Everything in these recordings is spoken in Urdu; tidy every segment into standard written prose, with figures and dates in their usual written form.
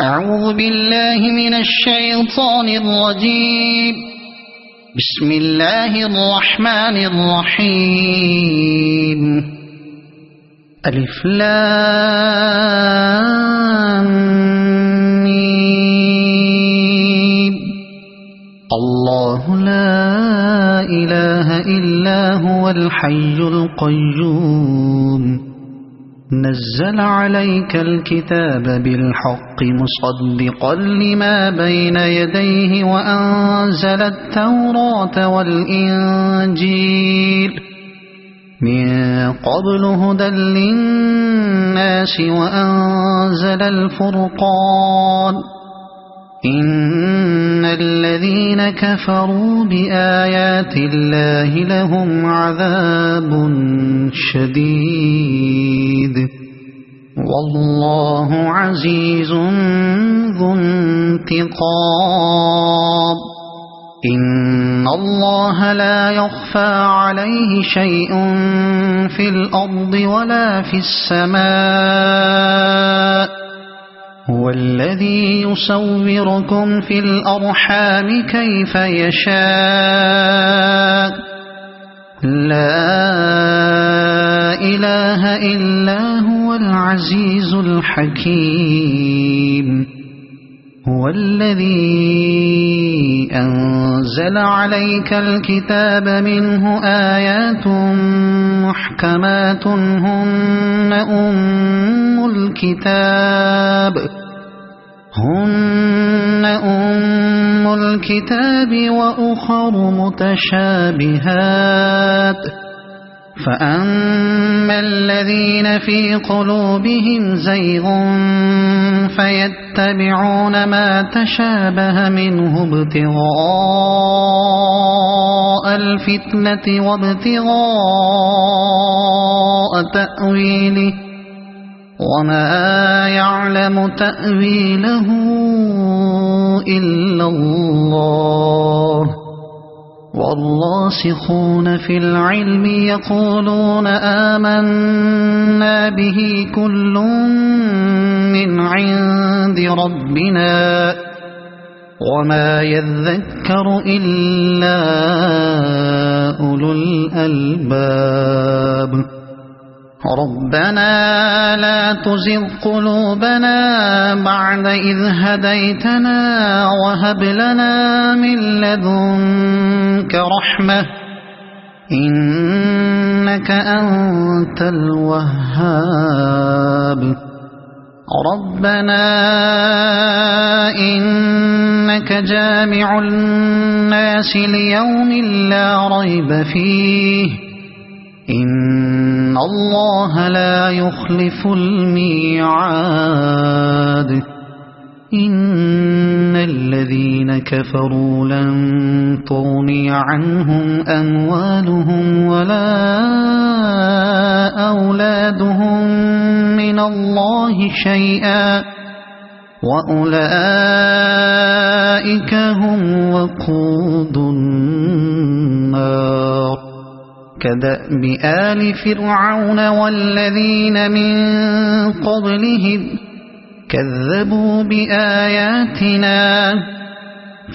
أعوذ بالله من الشيطان الرجيم. بسم الله الرحمن الرحيم. ألف لام ميم. الله لا إله إلا هو الحي القيوم. نزل عليك الكتاب بالحق مصدقا لما بين يديه وأنزل التوراة والإنجيل من قبل هدى للناس وأنزل الفرقان. إن الذين كفروا بآيات الله لهم عذاب شديد والله عزيز ذو انتقام. إن الله لا يخفى عليه شيء في الأرض ولا في السماء. هو الذي يصوركم في الأرحام كيف يشاء. لا إله إلا هو العزيز الحكيم. هو الذي أنزل عليك الكتاب منه آيات محكمات هن أم الكتاب وأخر متشابهات. فأما الذين في قلوبهم زيغ فيتبعون ما تشابه منه ابتغاء الفتنة وابتغاء تأويله وما يعلم تأويله إلا الله. والراسخون في العلم يقولون آمنا به كل من عند ربنا وما يذكر إلا أولو الألباب. ربنا لا تزغ قلوبنا بعد إذ هديتنا وهب لنا من لدنك رحمة إنك أنت الوهاب. ربنا إنك جامع الناس ليوم لا ريب فيه إن الله لا يخلف الميعاد. إن الذين كفروا لن تغني عنهم أموالهم ولا أولادهم من الله شيئا وأولئك هم وقود النار. كدأب آل فرعون والذين من قبلهم كذبوا بآياتنا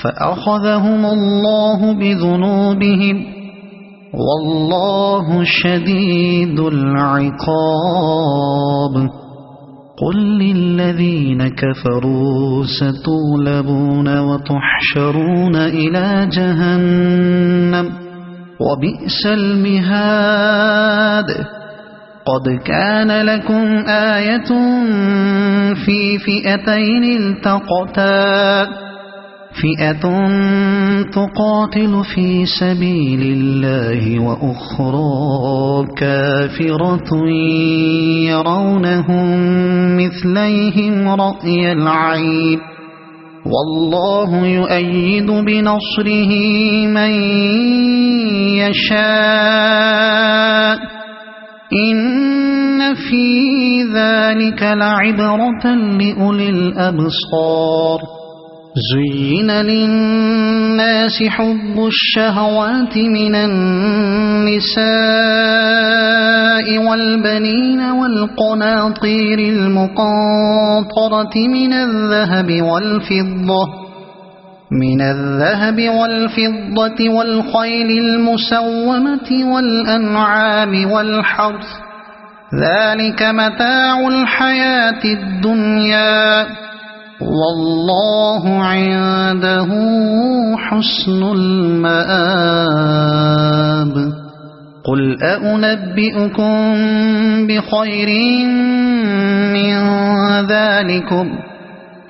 فأخذهم الله بذنوبهم والله شديد العقاب. قل للذين كفروا ستغلبون وتحشرون إلى جهنم وبئس المهاد. قد كان لكم آية في فئتين التقتا فئة تقاتل في سبيل الله وأخرى كافرة يرونهم مثليهم رأي العين والله يؤيد بنصره من يشاء. إن في ذلك لعبرة لأولي الأبصار. زين للناس حب الشهوات من النساء والبنين والقناطير المقنطرة من الذهب والفضة والخيل المسومة والأنعام والحرث ذلك متاع الحياة الدنيا والله عنده حسن المآب قل أنبئكم بخير من ذلكم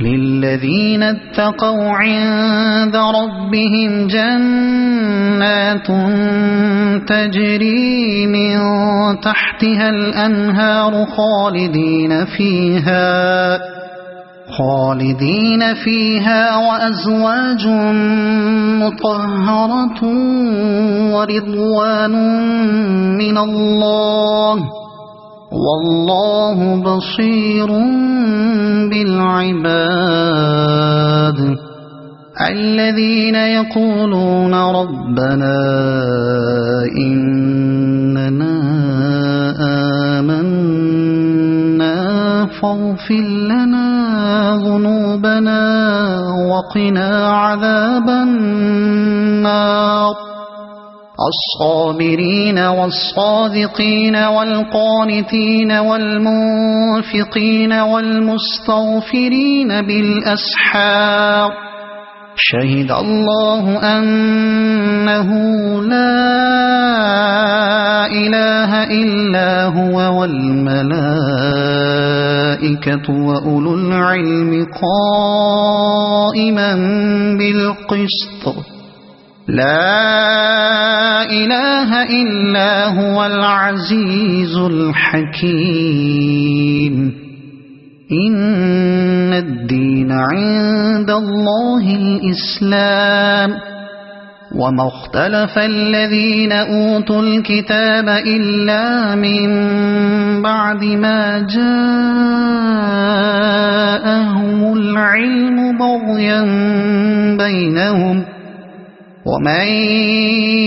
للذين اتقوا عند ربهم جنات تجري من تحتها الأنهار خالدين فيها وأزواج مطهرة ورضوان من الله والله بصير بالعباد الذين يقولون ربنا إننا آمنا فاغفر لنا ذنوبنا وقنا عذاب النار الصابرين والصادقين والقانتين والمنفقين والمستغفرين بالأسحار شهد الله أنه لا إله إلا هو والملائكة وأولو العلم قائما بالقسط لا إله إلا هو العزيز الحكيم إن الدين عند الله الإسلام وما اختلف الذين أوتوا الكتاب إلا من بعد ما جاءهم العلم بغيا بينهم ومن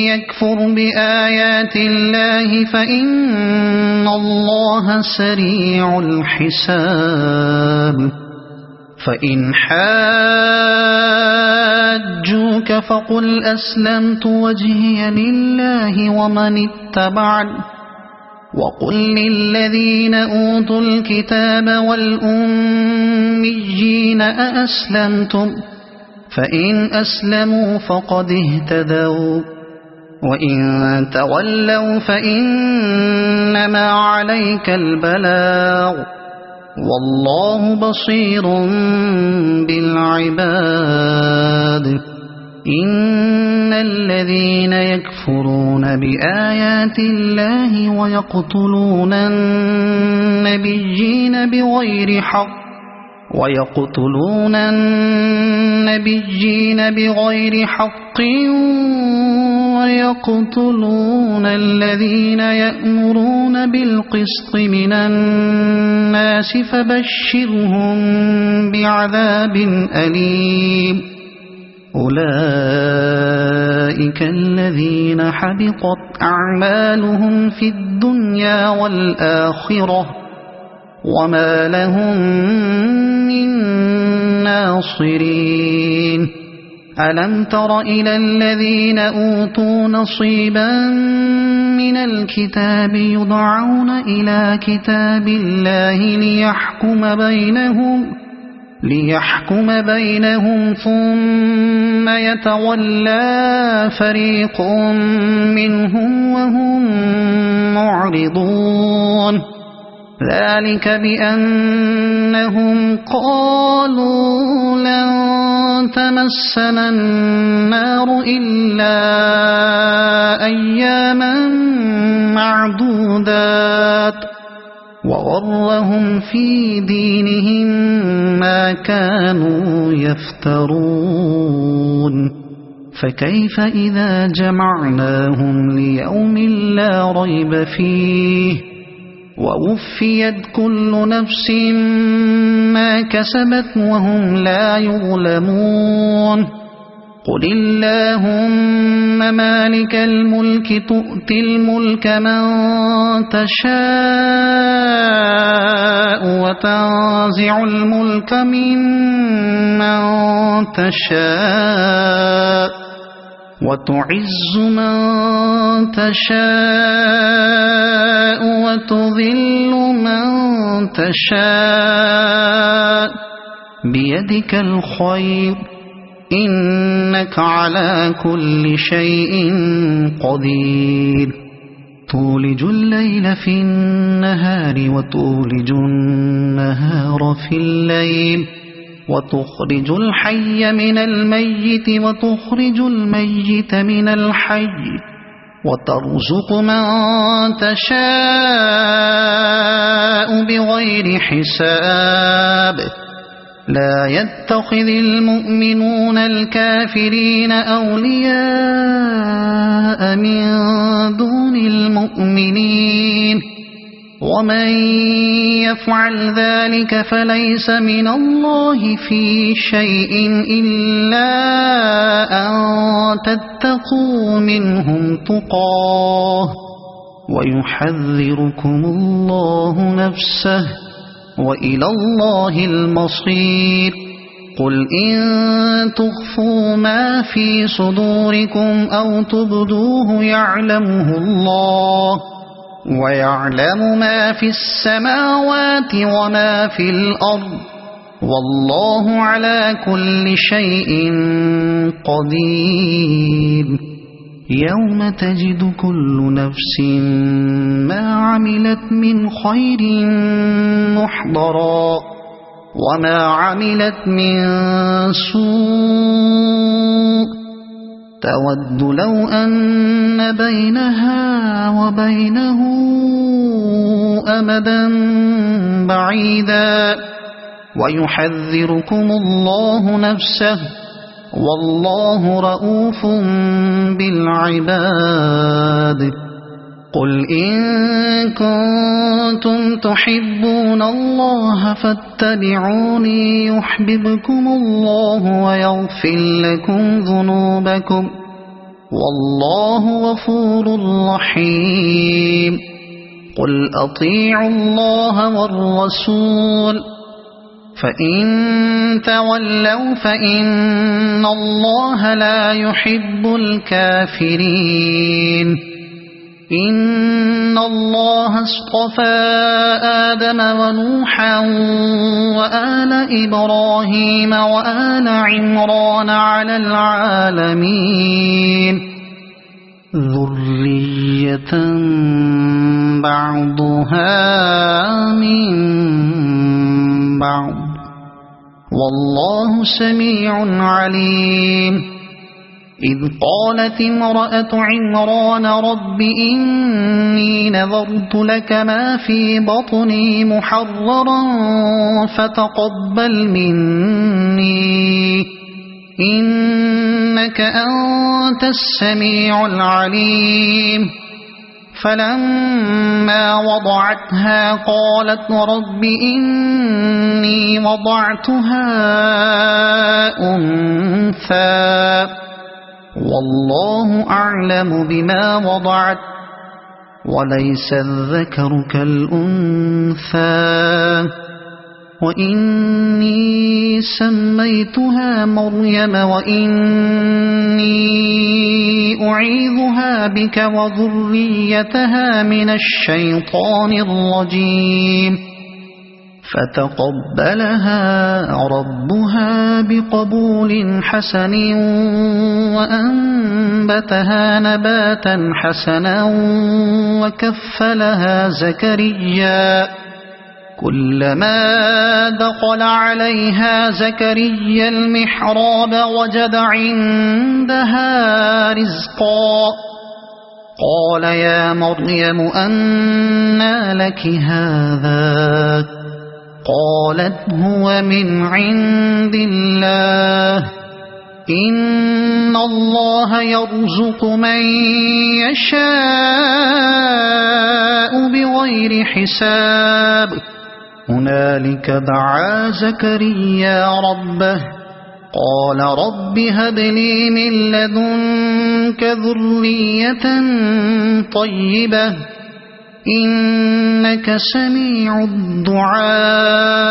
يكفر بآيات الله فإن الله سريع الحساب فإن حاجوك فقل أسلمت وجهي لله ومن اتبعني وقل للذين أوتوا الكتاب والأميين أأسلمتم فإن أسلموا فقد اهتدوا وإن تولوا فإنما عليك البلاغ والله بصير بالعباد إن الذين يكفرون بآيات الله ويقتلون النبيين بغير حق ويقتلون الذين يأمرون بالقسط من الناس فبشرهم بعذاب أليم أولئك الذين حبطت أعمالهم في الدنيا والآخرة وما لهم من ناصرين ألم تر إلى الذين أوتوا نصيبا من الكتاب يدعون إلى كتاب الله ليحكم بينهم ثم يتولى فريق منهم وهم معرضون ذلك بأنهم قالوا لن تمسنا النار إلا أياما معدودات وغرهم في دينهم ما كانوا يفترون فكيف إذا جمعناهم ليوم لا ريب فيه ووفيت كل نفس ما كسبت وهم لا يظلمون قل اللهم مالك الملك تؤتي الملك من تشاء وتنزع الملك ممن تشاء وتعز من تشاء وتذل من تشاء بيدك الخير إنك على كل شيء قدير تولج الليل في النهار وتولج النهار في الليل وتخرج الحي من الميت وتخرج الميت من الحي وترزق من تشاء بغير حساب لا يتخذ المؤمنون الكافرين أولياء من دون المؤمنين ومن يفعل ذلك فليس من الله في شيء إلا أن تتقوا منهم تقاه ويحذركم الله نفسه وإلى الله المصير قل إن تخفوا ما في صدوركم أو تبدوه يعلمه الله ويعلم ما في السماوات وما في الأرض والله على كل شيء قدير يوم تجد كل نفس ما عملت من خير محضرا وما عملت من سوء تود لو أن بينها وبينه أمدا بعيدا ويحذركم الله نفسه والله رؤوف بالعباد قل إن كنتم تحبون الله فاتبعوني يحببكم الله ويغفر لكم ذنوبكم والله غفور رحيم قل أطيعوا الله والرسول فإن تولوا فإن الله لا يحب الكافرين إن الله اصطفى آدم ونوحا وآل إبراهيم وآل عمران على العالمين ذرية بعضها من بعض والله سميع عليم إذ قالت امرأة عمران رب إني نذرت لك ما في بطني محررا فتقبل مني إنك أنت السميع العليم فلما وضعتها قالت رب إني وضعتها أنثى والله أعلم بما وضعت وليس الذكر كالأنثى وإني سميتها مريم وإني أعيذها بك وذريتها من الشيطان الرجيم فتقبلها ربها بقبول حسن وأنبتها نباتا حسنا وكفلها زكريا كلما دخل عليها زكريا المحراب وجد عندها رزقا قال يا مريم أنى لك هذا قالت هو من عند الله إن الله يرزق من يشاء بغير حساب هنالك دعا زكريا ربه قال رب هب لي من لدنك ذرية طيبة إنك سميع الدعاء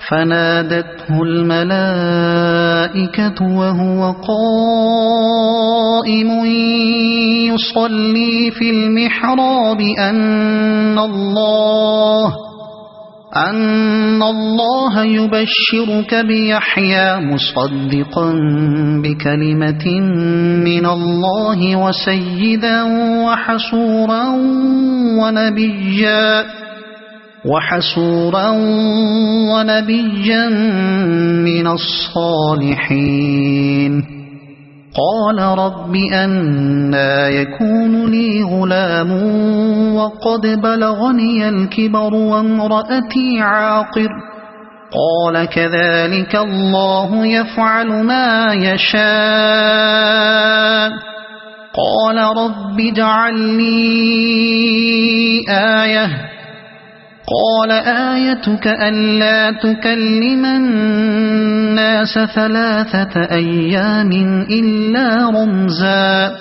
فنادته الملائكة وهو قائم يصلي في المحراب أن الله يبشرك بيحيى مصدقا بكلمة من الله وسيدا وحسورا ونبيا من الصالحين قال رب أنى يكون لي غلام وقد بلغني الكبر وامرأتي عاقر قال كذلك الله يفعل ما يشاء قال رب اجعل لي آية قال آيتك ألا تكلم الناس 3 أيام إلا رمزا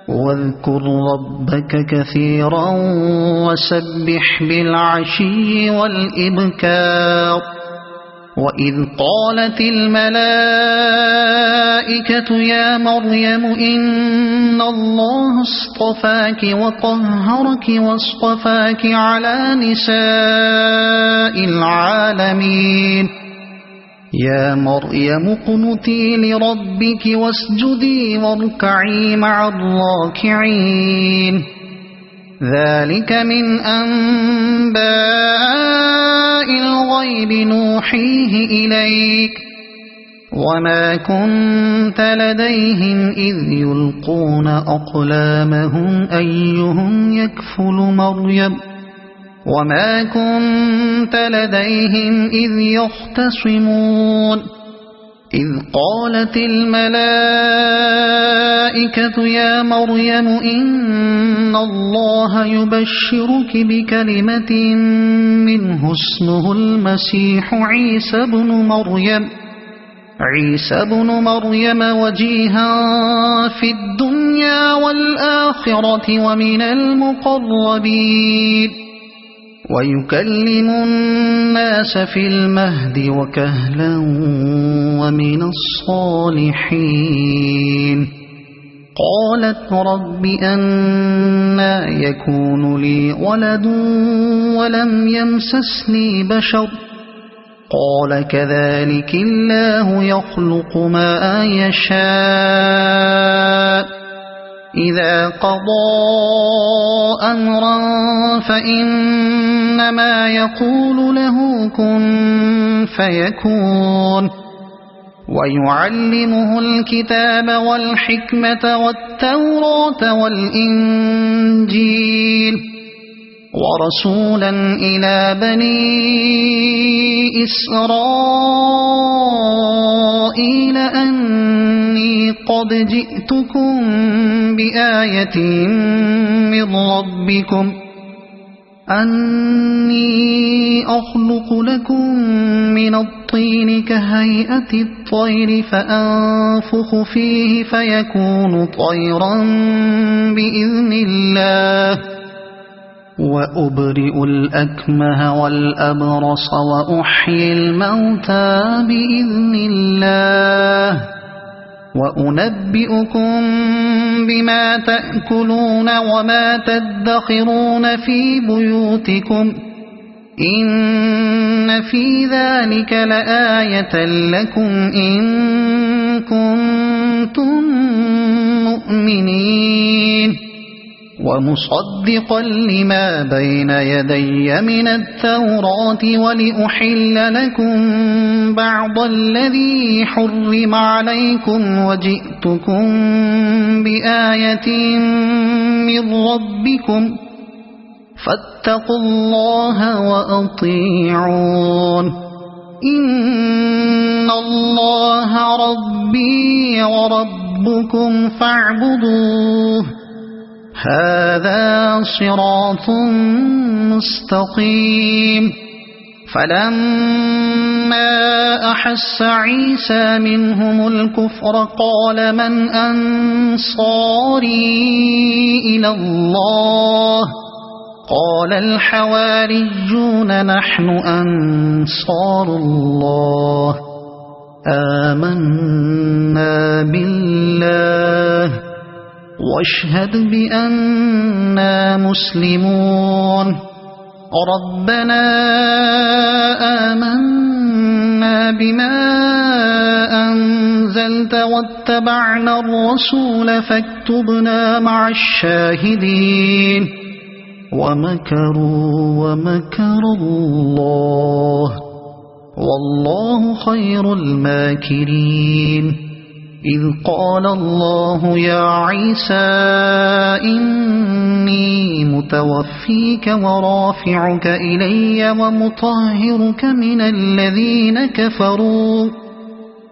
واذكر ربك كثيرا وسبح بالعشي والإبكار وإذ قالت الملائكة يا مريم إن الله اصطفاك وطهرك واصطفاك على نساء العالمين يا مريم اقنتي لربك واسجدي واركعي مع الراكعين ذلك من أنباء الغيب نوحيه إليك وما كنت لديهم إذ يلقون أقلامهم أيهم يكفل مريم وما كنت لديهم إذ يختصمون إذ قالت الملائكة يا مريم إن الله يبشرك بكلمة منه اسمه المسيح عيسى بن مريم وجيها في الدنيا والآخرة ومن المقربين ويكلم الناس في المهد وكهلا ومن الصالحين قالت رب أنى يكون لي ولد ولم يمسسني بشر قال كذلك الله يخلق ما يشاء إذا قضى أمرا فإنما يقول له كن فيكون ويعلمه الكتاب والحكمة والتوراة والإنجيل ورسولا إلى بني إسرائيل أني قد جئتكم بآية من ربكم أني أخلق لكم من الطين كهيئة الطير فأنفخ فيه فيكون طيرا بإذن الله وأبرئ الأكمه والأبرص وأحيي الموتى بإذن الله وأنبئكم بما تأكلون وما تدخرون في بيوتكم إن في ذلك لآية لكم إن كنتم مؤمنين ومصدقا لما بين يدي من التوراة ولأحل لكم بعض الذي حرم عليكم وجئتكم بآية من ربكم فاتقوا الله وأطيعون إن الله الله ربي وربكم فاعبدوه هذا صراط مستقيم فلما أحس عيسى منهم الكفر قال من أنصاري إلى الله قال الحواريون نحن أنصار الله آمنا بالله واشهد بأننا مسلمون ربنا آمنا بما أنزلت واتبعنا الرسول فاكتبنا مع الشاهدين ومكروا ومكر الله والله خير الماكرين إذ قال الله يا عيسى إني متوفيك ورافعك إلي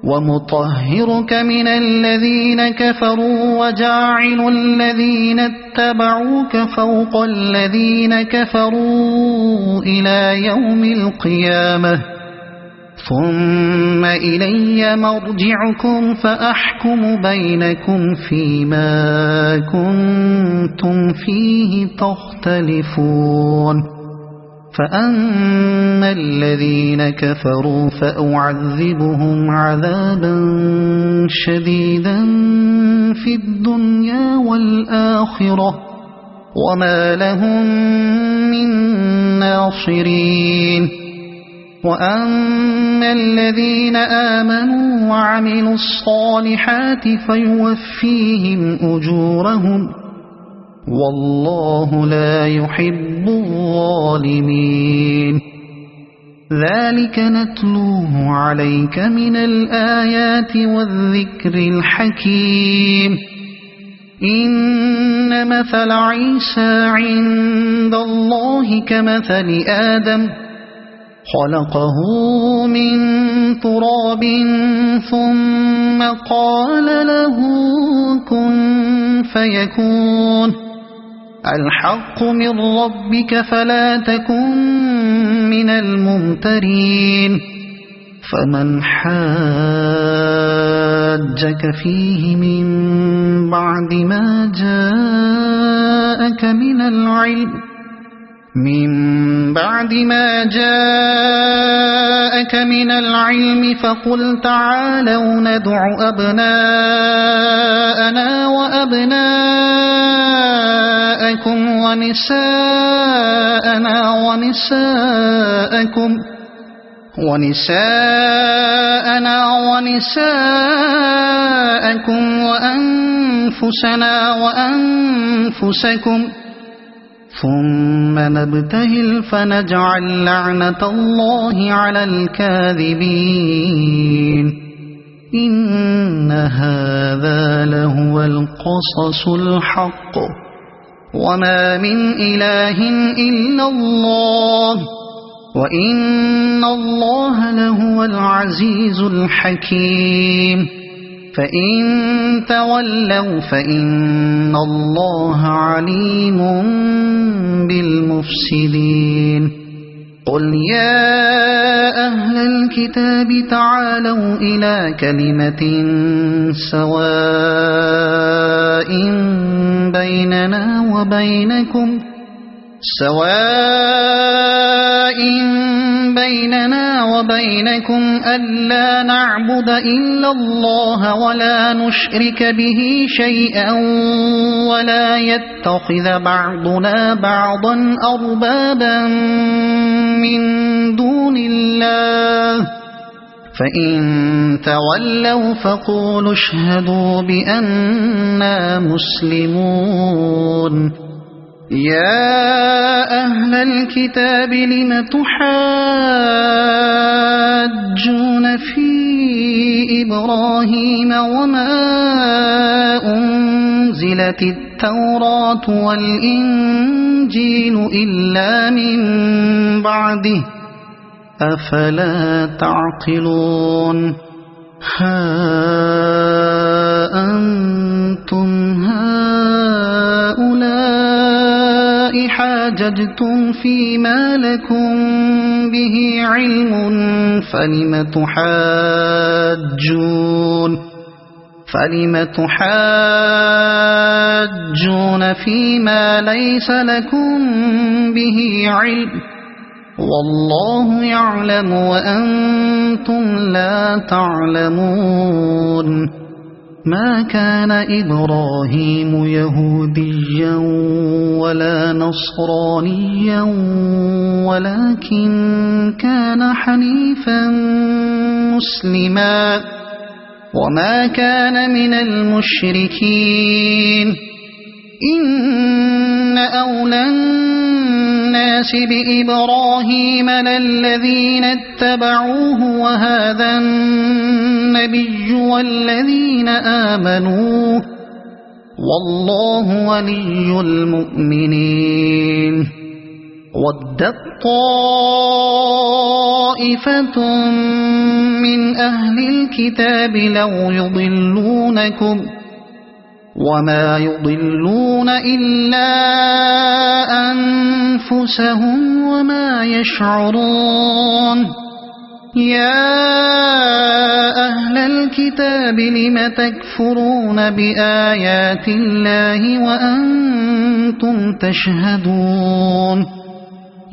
ومطهرك من الذين كفروا وجاعل الذين اتبعوك فوق الذين كفروا إلى يوم القيامة ثم إلي مرجعكم فأحكم بينكم فيما كنتم فيه تختلفون فأما الذين كفروا فأعذبهم عذابا شديدا في الدنيا والآخرة وما لهم من ناصرين وأما الذين آمنوا وعملوا الصالحات فيوفيهم أجورهم والله لا يحب الظالمين ذلك نتلوه عليك من الآيات والذكر الحكيم إن مثل عيسى عند الله كمثل آدم خلقه من تراب ثم قال له كن فيكون الحق من ربك فلا تكن من الممترين فمن حاجك فيه من بعد ما جاءك من العلم فقل تعالوا ندع أبناءنا وأبناءكم ونساءنا ونساءكم وأنفسنا وأنفسكم ثم نبتهل فنجعل لعنة الله على الكاذبين إن هذا لهو القصص الحق وما من إله إلا الله وإن الله لهو العزيز الحكيم فإن تولوا فإن الله عليم بالمفسدين قل يا أهل الكتاب تعالوا إلى كلمة سواء بيننا وبينكم ألا نعبد إلا الله ولا نشرك به شيئا ولا يتخذ بعضنا بعضا أربابا من دون الله فإن تولوا فقولوا اشهدوا بأننا مسلمون يا أهل الكتاب لم تحاجون في إبراهيم وما أنزلت التوراة والإنجيل إلا من بعده أفلا تعقلون ها أنتم هؤلاء حاججتم فيما لكم به علم فلم تحاجون فيما ليس لكم به علم والله يعلم وأنتم لا تعلمون ما كان إبراهيم يهوديا ولا نصرانيا ولكن كان حنيفا مسلما وما كان من المشركين إن أولى الناس بإبراهيم للذين اتبعوه وهذا النبي والذين آمنوا والله ولي المؤمنين ودت طائفة من أهل الكتاب لو يضلونكم وما يضلون إلا أنفسهم وما يشعرون يا أهل الكتاب لم تكفرون بآيات الله وأنتم تشهدون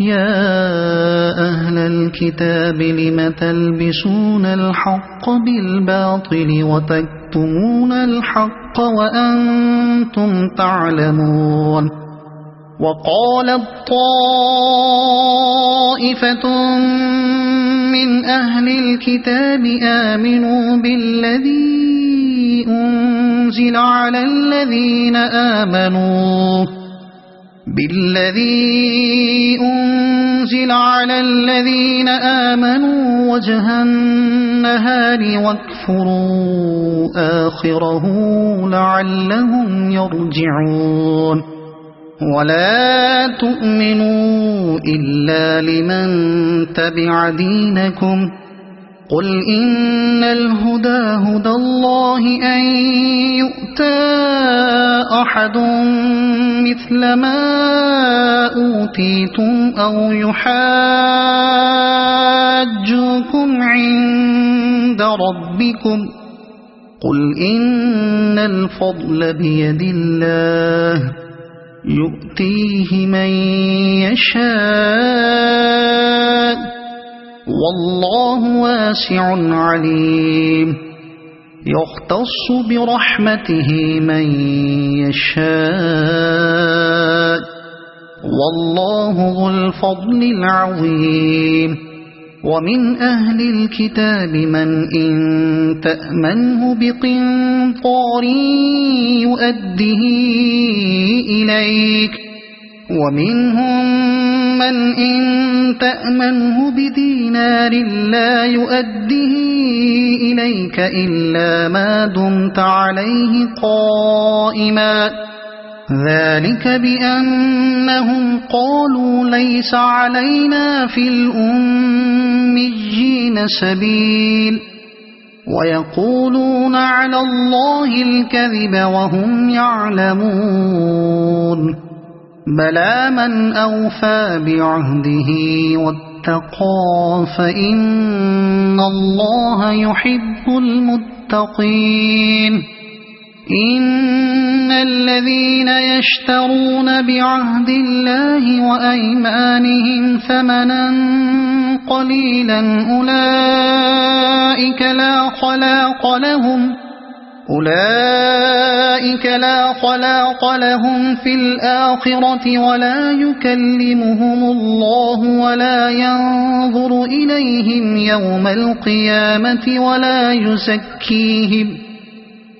يا أهل الكتاب لم تلبسون الحق بالباطل وتكتمون الحق وأنتم تعلمون وقالت طائفة من أهل الكتاب آمنوا بالذي أنزل على الذين آمنوا وجه النهار واكفروا آخره لعلهم يرجعون ولا تؤمنوا إلا لمن تبع دينكم قل إن الهدى هدى الله أن يؤتى أحد مثل ما أوتيتم أو يحاجوكم عند ربكم قل إن الفضل بيد الله يؤتيه من يشاء والله واسع عليم يختص برحمته من يشاء والله ذو الفضل العظيم ومن أهل الكتاب من إن تأمنه بقنطار يؤده إليك ومنهم من إن تأمنه بدينار لا يؤده إليك إلا ما دمت عليه قائما ذلك بأنهم قالوا ليس علينا في الأميين سبيل ويقولون على الله الكذب وهم يعلمون بلى من أوفى بعهده واتقى فإن الله يحب المتقين إن الذين يشترون بعهد الله وأيمانهم ثمنا قليلا أولئك لا خلاق لهم في الآخرة ولا يكلمهم الله ولا ينظر إليهم يوم القيامة ولا يزكيهم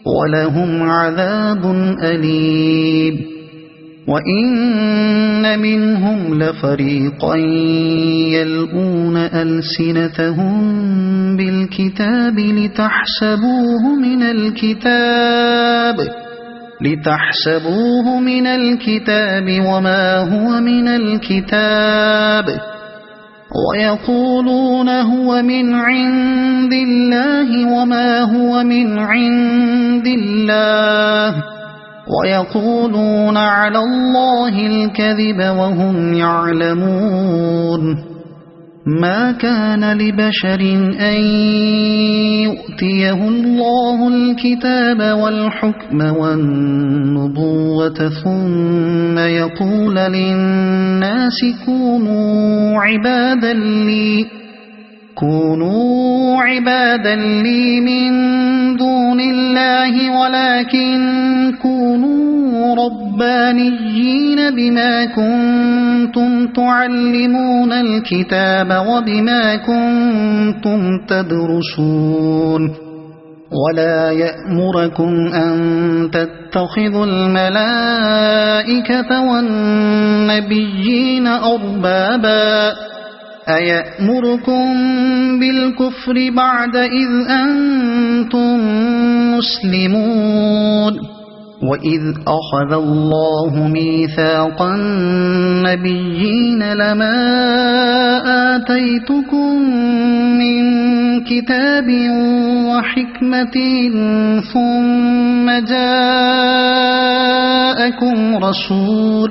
ولهم عذاب أليم وإن منهم لفريقا يلؤون ألسنتهم بالكتاب لتحسبوه من الكتاب وما هو من الكتاب ويقولون هو من عند الله وما هو من عند الله ويقولون على الله الكذب وهم يعلمون ما كان لبشر أن يؤتيه الله الكتاب والحكم والنبوة ثم يقول للناس كونوا عبادا لي من دون الله ولكن كونوا ربانيين بما كنتم تعلمون الكتاب وبما كنتم تدرسون ولا يأمركم أن تتخذوا الملائكة والنبيين أربابا أيأمركم بالكفر بعد إذ أنتم مسلمون وإذ أخذ الله ميثاق النبيين لما آتيتكم من كتاب وحكمة ثم جاءكم رسول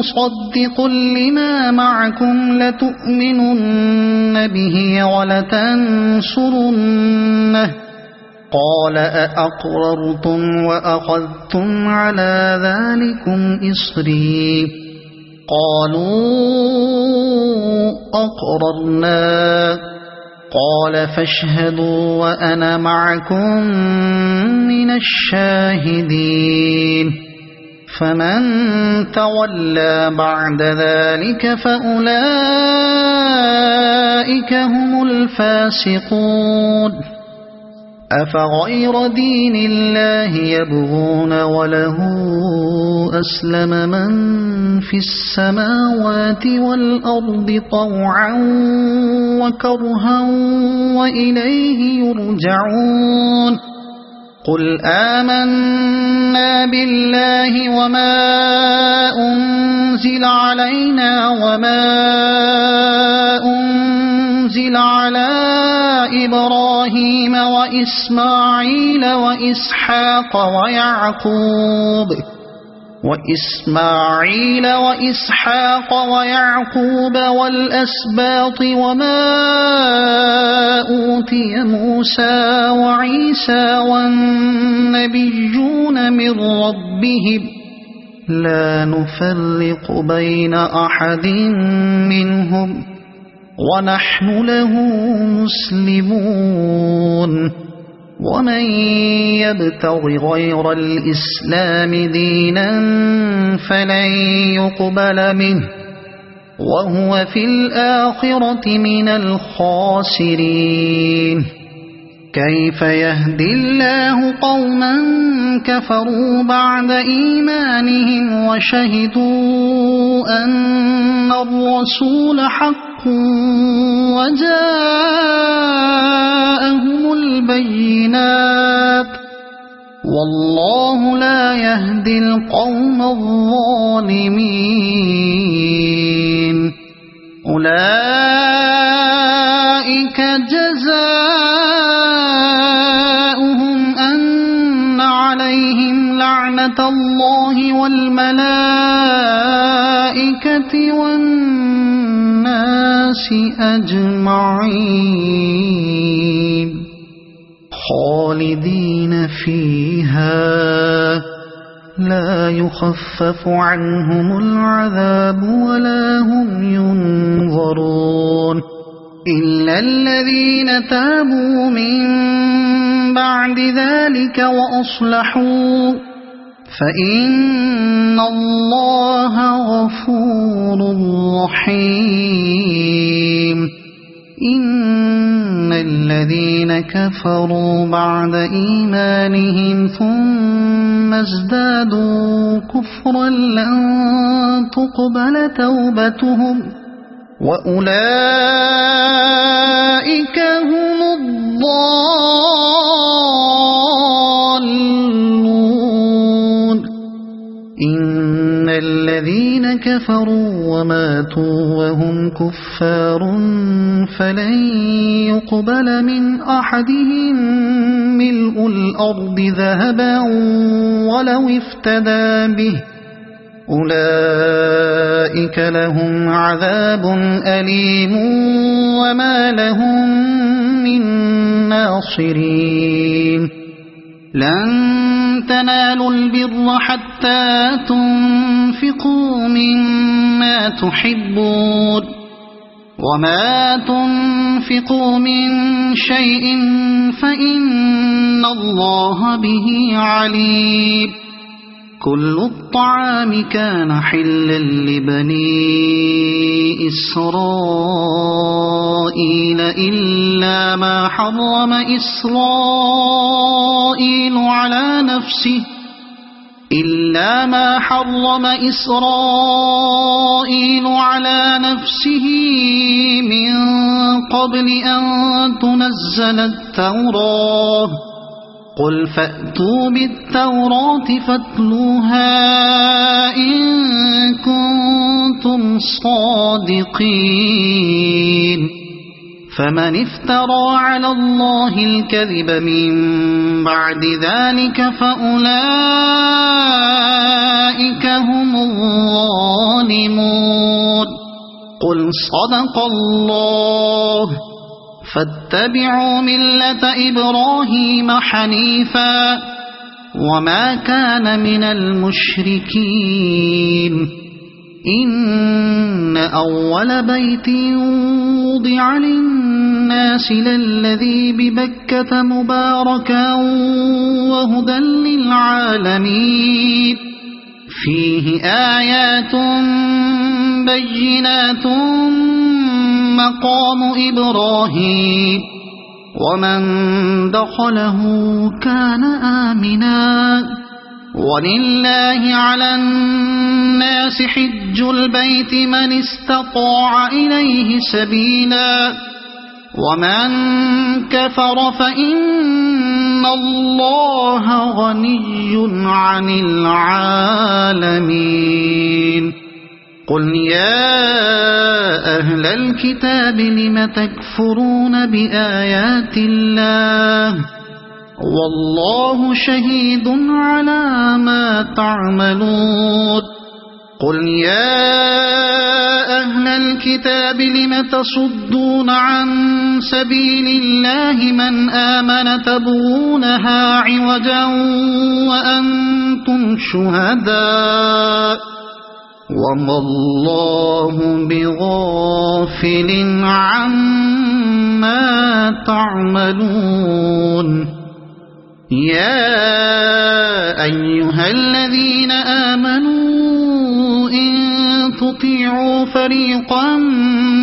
مصدق لما معكم لتؤمنن به ولتنصرنه قال أأقررتم وأخذتم على ذلكم إصري قالوا أقررنا قال فاشهدوا وأنا معكم من الشاهدين فمن تولى بعد ذلك فأولئك هم الفاسقون أفغير دين الله يبغون وله أسلم من في السماوات والأرض طوعا وكرها وإليه يرجعون قل آمنا بالله وما أنزل علينا وما أنزل على إبراهيم وإسماعيل وإسحاق ويعقوب والأسباط وما أوتي موسى وعيسى والنبيون من ربهم لا نفرق بين أحد منهم ونحن له مسلمون ومن يبتغ غير الإسلام دينا فلن يقبل منه وهو في الآخرة من الخاسرين كيف يهدي الله قوما كفروا بعد إيمانهم وشهدوا أن الرسول حق وجاءهم البينات والله لا يهدي القوم الظالمين أولئك جزاؤهم أن عليهم لعنة الله والملائكة والناس أجمعين خالدين فيها لا يخفف عنهم العذاب ولا هم ينظرون إلا الذين تابوا من بعد ذلك وأصلحوا فإن الله غفور رحيم إن الذين كفروا بعد إيمانهم ثم ازدادوا كفرا لن تقبل توبتهم وأولئك هم الضالون كفروا وماتوا وهم كفار فلن يقبل من أحدهم ملء الأرض ذهبا ولو افتدى به أولئك لهم عذاب أليم وما لهم من ناصرين لن تنالوا البر حتى تنفقوا مما تحبون وما تنفقوا من شيء فإن الله به عليم كل الطعام كان حلا لبني إسرائيل إلا ما حرم إسرائيل على نفسه من قبل أن تنزل التوراة قل فأتوا بالتوراة فاتلوها إن كنتم صادقين فمن افترى على الله الكذب من بعد ذلك فأولئك هم الظالمون قل صدق الله فاتبعوا ملة إبراهيم حنيفا وما كان من المشركين إن أول بيت وضع للناس للذي ببكة مباركا وهدى للعالمين فيه آيات بينات مقام إبراهيم ومن دخله كان آمنا ولله على الناس حج البيت من استطاع إليه سبيلا ومن كفر فإن الله غني عن العالمين قل يا أهل الكتاب لم تكفرون بآيات الله والله شهيد على ما تعملون قل يا أهل الكتاب لم تصدون عن سبيل الله من آمن تبغونها عوجا وأنتم شهداء وما الله بغافل عما تعملون يا أيها الذين آمنوا إن تطيعوا فريقا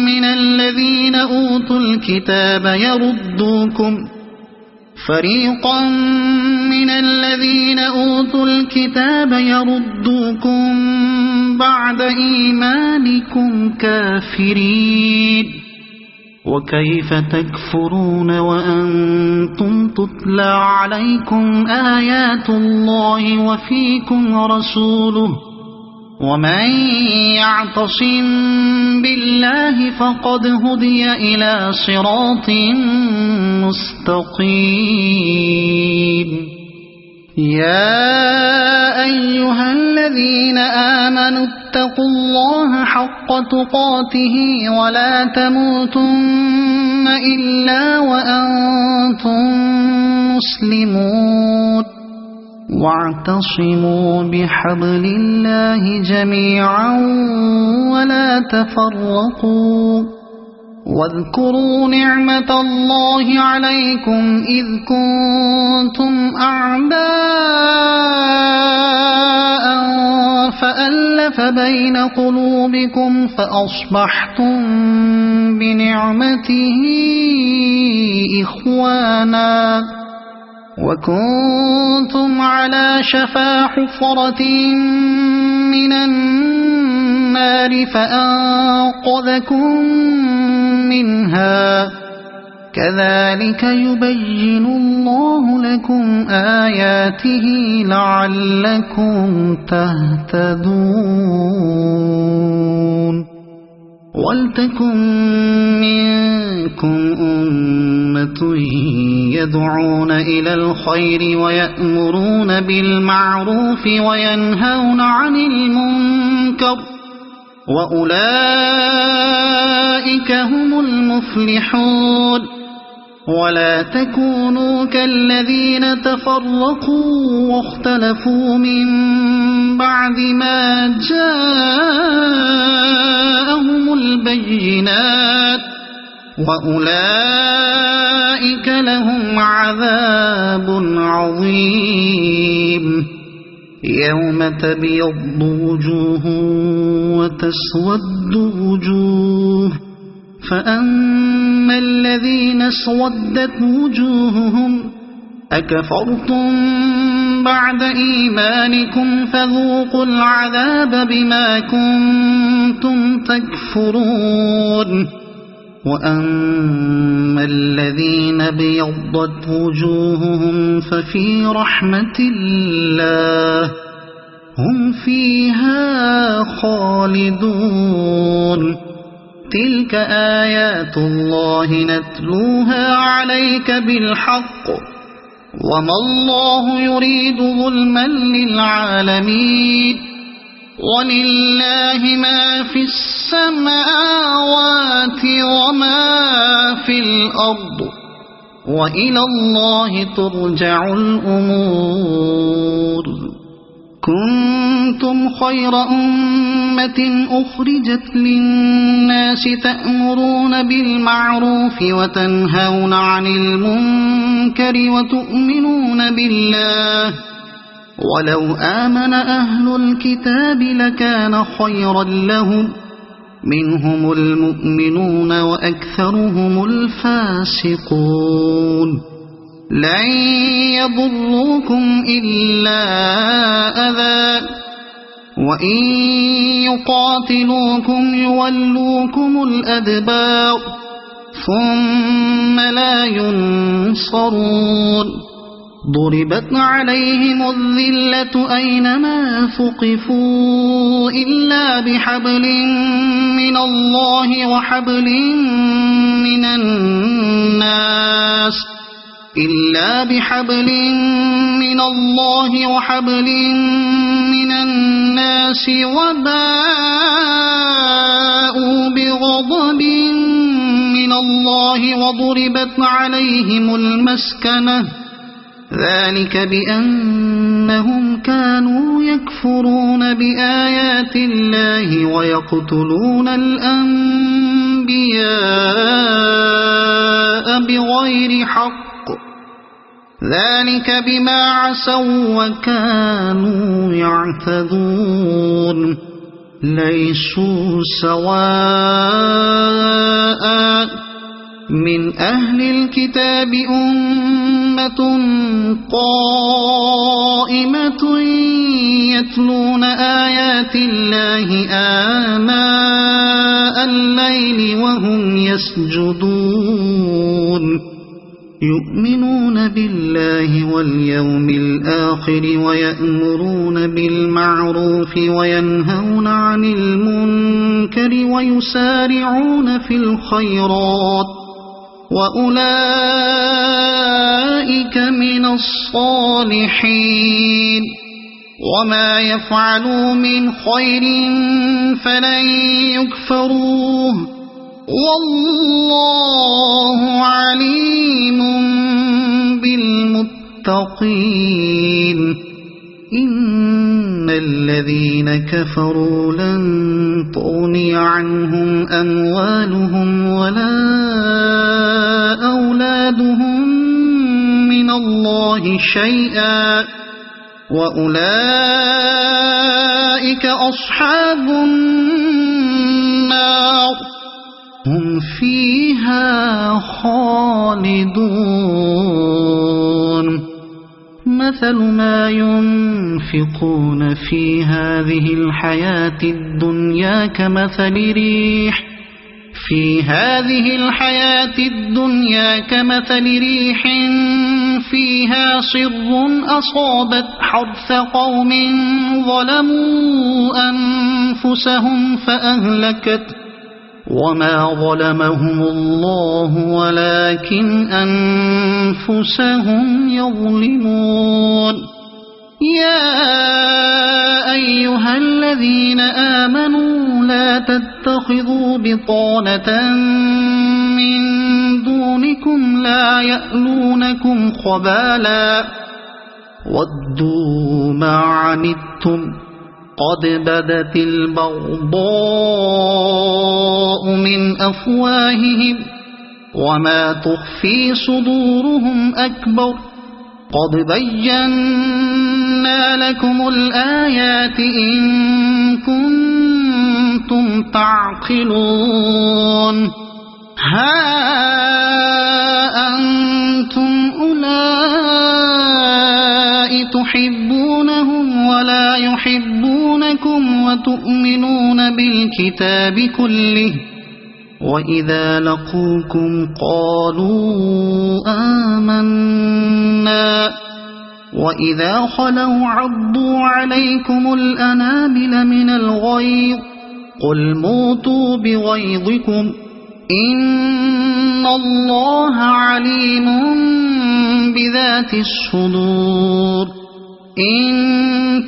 من الذين أوتوا الكتاب يردوكم بعد إيمانكم كافرين وكيف تكفرون وأنتم تتلى عليكم آيات الله وفيكم رسوله ومن يعتصم بالله فقد هدي إلى صراط مستقيم يا أيها الذين آمنوا اتقوا الله حق تقاته ولا تموتن إلا وأنتم مسلمون واعتصموا بحبل الله جميعا ولا تفرقوا واذكروا نعمة الله عليكم إذ كنتم أعداء فألف بين قلوبكم فأصبحتم بنعمته إخوانا وكنتم على شفا حفرة من النار فأنقذكم منها كذلك يبين الله لكم آياته لعلكم تهتدون ولتكن منكم أمة يدعون إلى الخير ويأمرون بالمعروف وينهون عن المنكر وأولئك هم المفلحون ولا تكونوا كالذين تفرقوا واختلفوا من بعد ما جاءهم البينات وأولئك لهم عذاب عظيم يوم تبيض وجوه وتسود وجوه فأما الذين اسودت وجوههم أكفرتم بعد إيمانكم فذوقوا العذاب بما كنتم تكفرون وأما الذين ابيضت وجوههم ففي رحمة الله هم فيها خالدون تلك آيات الله نتلوها عليك بالحق وما الله يريد ظلما للعالمين ولله ما في السماوات وما في الأرض وإلى الله ترجع الأمور كنتم خير أمة أخرجت للناس تأمرون بالمعروف وتنهون عن المنكر وتؤمنون بالله ولو آمن أهل الكتاب لكان خيرا لهم منهم المؤمنون وأكثرهم الفاسقون لن يضروكم إلا أذى وإن يقاتلوكم يولوكم الأدبار ثم لا ينصرون ضربت عليهم الذلة أينما ثقفوا إلا بحبل من الله وحبل من الناس وباءوا بغضب من الله وضربت عليهم المسكنة ذلك بأنهم كانوا يكفرون بآيات الله ويقتلون الأنبياء بغير حق ذلك بما عصوا وكانوا يعتدون ليسوا سواء من أهل الكتاب أمة قائمة يتلون آيات الله آناء الليل وهم يسجدون يؤمنون بالله واليوم الآخر ويأمرون بالمعروف وينهون عن المنكر ويسارعون في الخيرات وأولئك من الصالحين وما يفعلوا من خير فلن يكفروه والله عليم بالمتقين إن الذين كفروا لن تغني عنهم أموالهم ولا أولادهم من الله شيئا وأولئك أصحاب النار هم فيها خالدون مثل ما ينفقون في هذه الحياة الدنيا كمثل ريح في هذه الحياة الدنيا كمثل ريح فيها صر أصابت حرث قوم ظلموا أنفسهم فأهلكت وما ظلمهم الله ولكن أنفسهم يظلمون يا أيها الذين آمنوا لا تتخذوا بطانة من دونكم لا يألونكم خبالا ودوا ما عنتم قد بدت البغضاء من أفواههم وما تخفي صدورهم أكبر قد بينا لكم الآيات إن كنتم تعقلون ها أنتم أولئك تحبونهم ولا يحبونكم وتؤمنون بالكتاب كله وإذا لقوكم قالوا آمنا وإذا خلوا عضوا عليكم الأنامل من الغيظ قل موتوا بغيظكم إن الله عليم بذات الصدور إن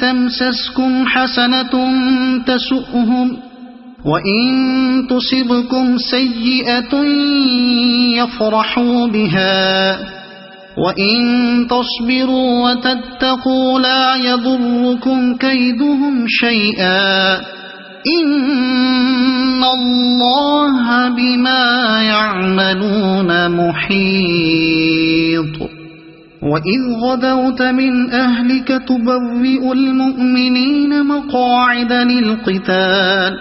تمسسكم حسنة تسؤهم وإن تصبكم سيئة يفرحوا بها وإن تصبروا وتتقوا لا يضركم كيدهم شيئا إن الله بما يعملون محيط وإذ غدوت من أهلك تبوئ المؤمنين مقاعد للقتال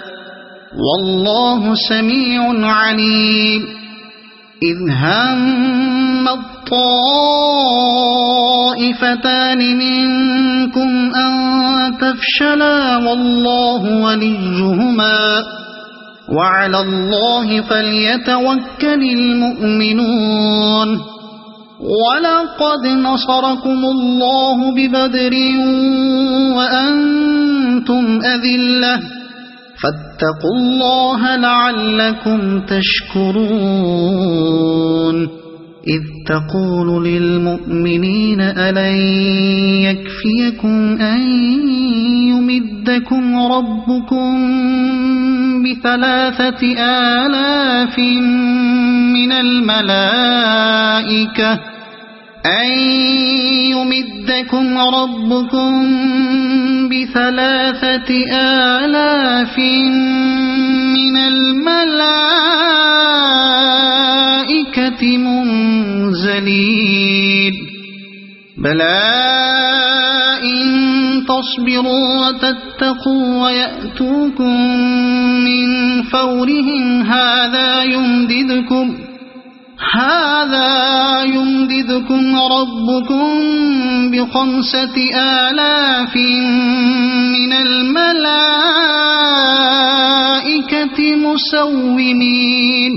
والله سميع عليم إذ هم الطائفتان منكم أن تفشلا والله وليهما وعلى الله فليتوكل المؤمنون ولقد نصركم الله ببدر وأنتم أذلة فاتقوا الله لعلكم تشكرون إذ تقول للمؤمنين ألن يكفيكم أن يمدكم ربكم ب3,000 من الملائكة أن يمدكم ربكم ب3,000 من الملائكة منزلين بلى إن تصبروا وتتقوا ويأتوكم من فورهم هذا يمددكم ربكم ب5,000 من الملائكة مسومين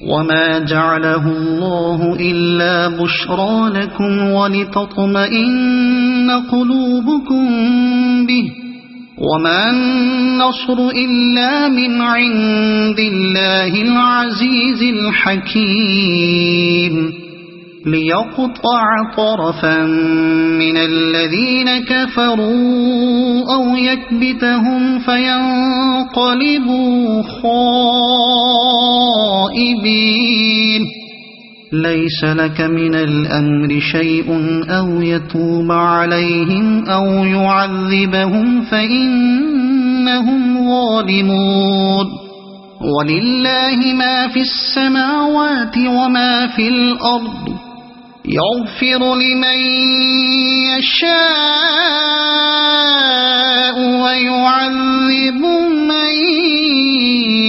وما جعله الله إلا بشرى لكم ولتطمئن قلوبكم به وما النصر إلا من عند الله العزيز الحكيم ليقطع طرفا من الذين كفروا أو يكبتهم فينقلبوا خائبين ليس لك من الأمر شيء أو يتوب عليهم أو يعذبهم فإنهم ظالمون ولله ما في السماوات وما في الأرض يغفر لمن يشاء ويعذب من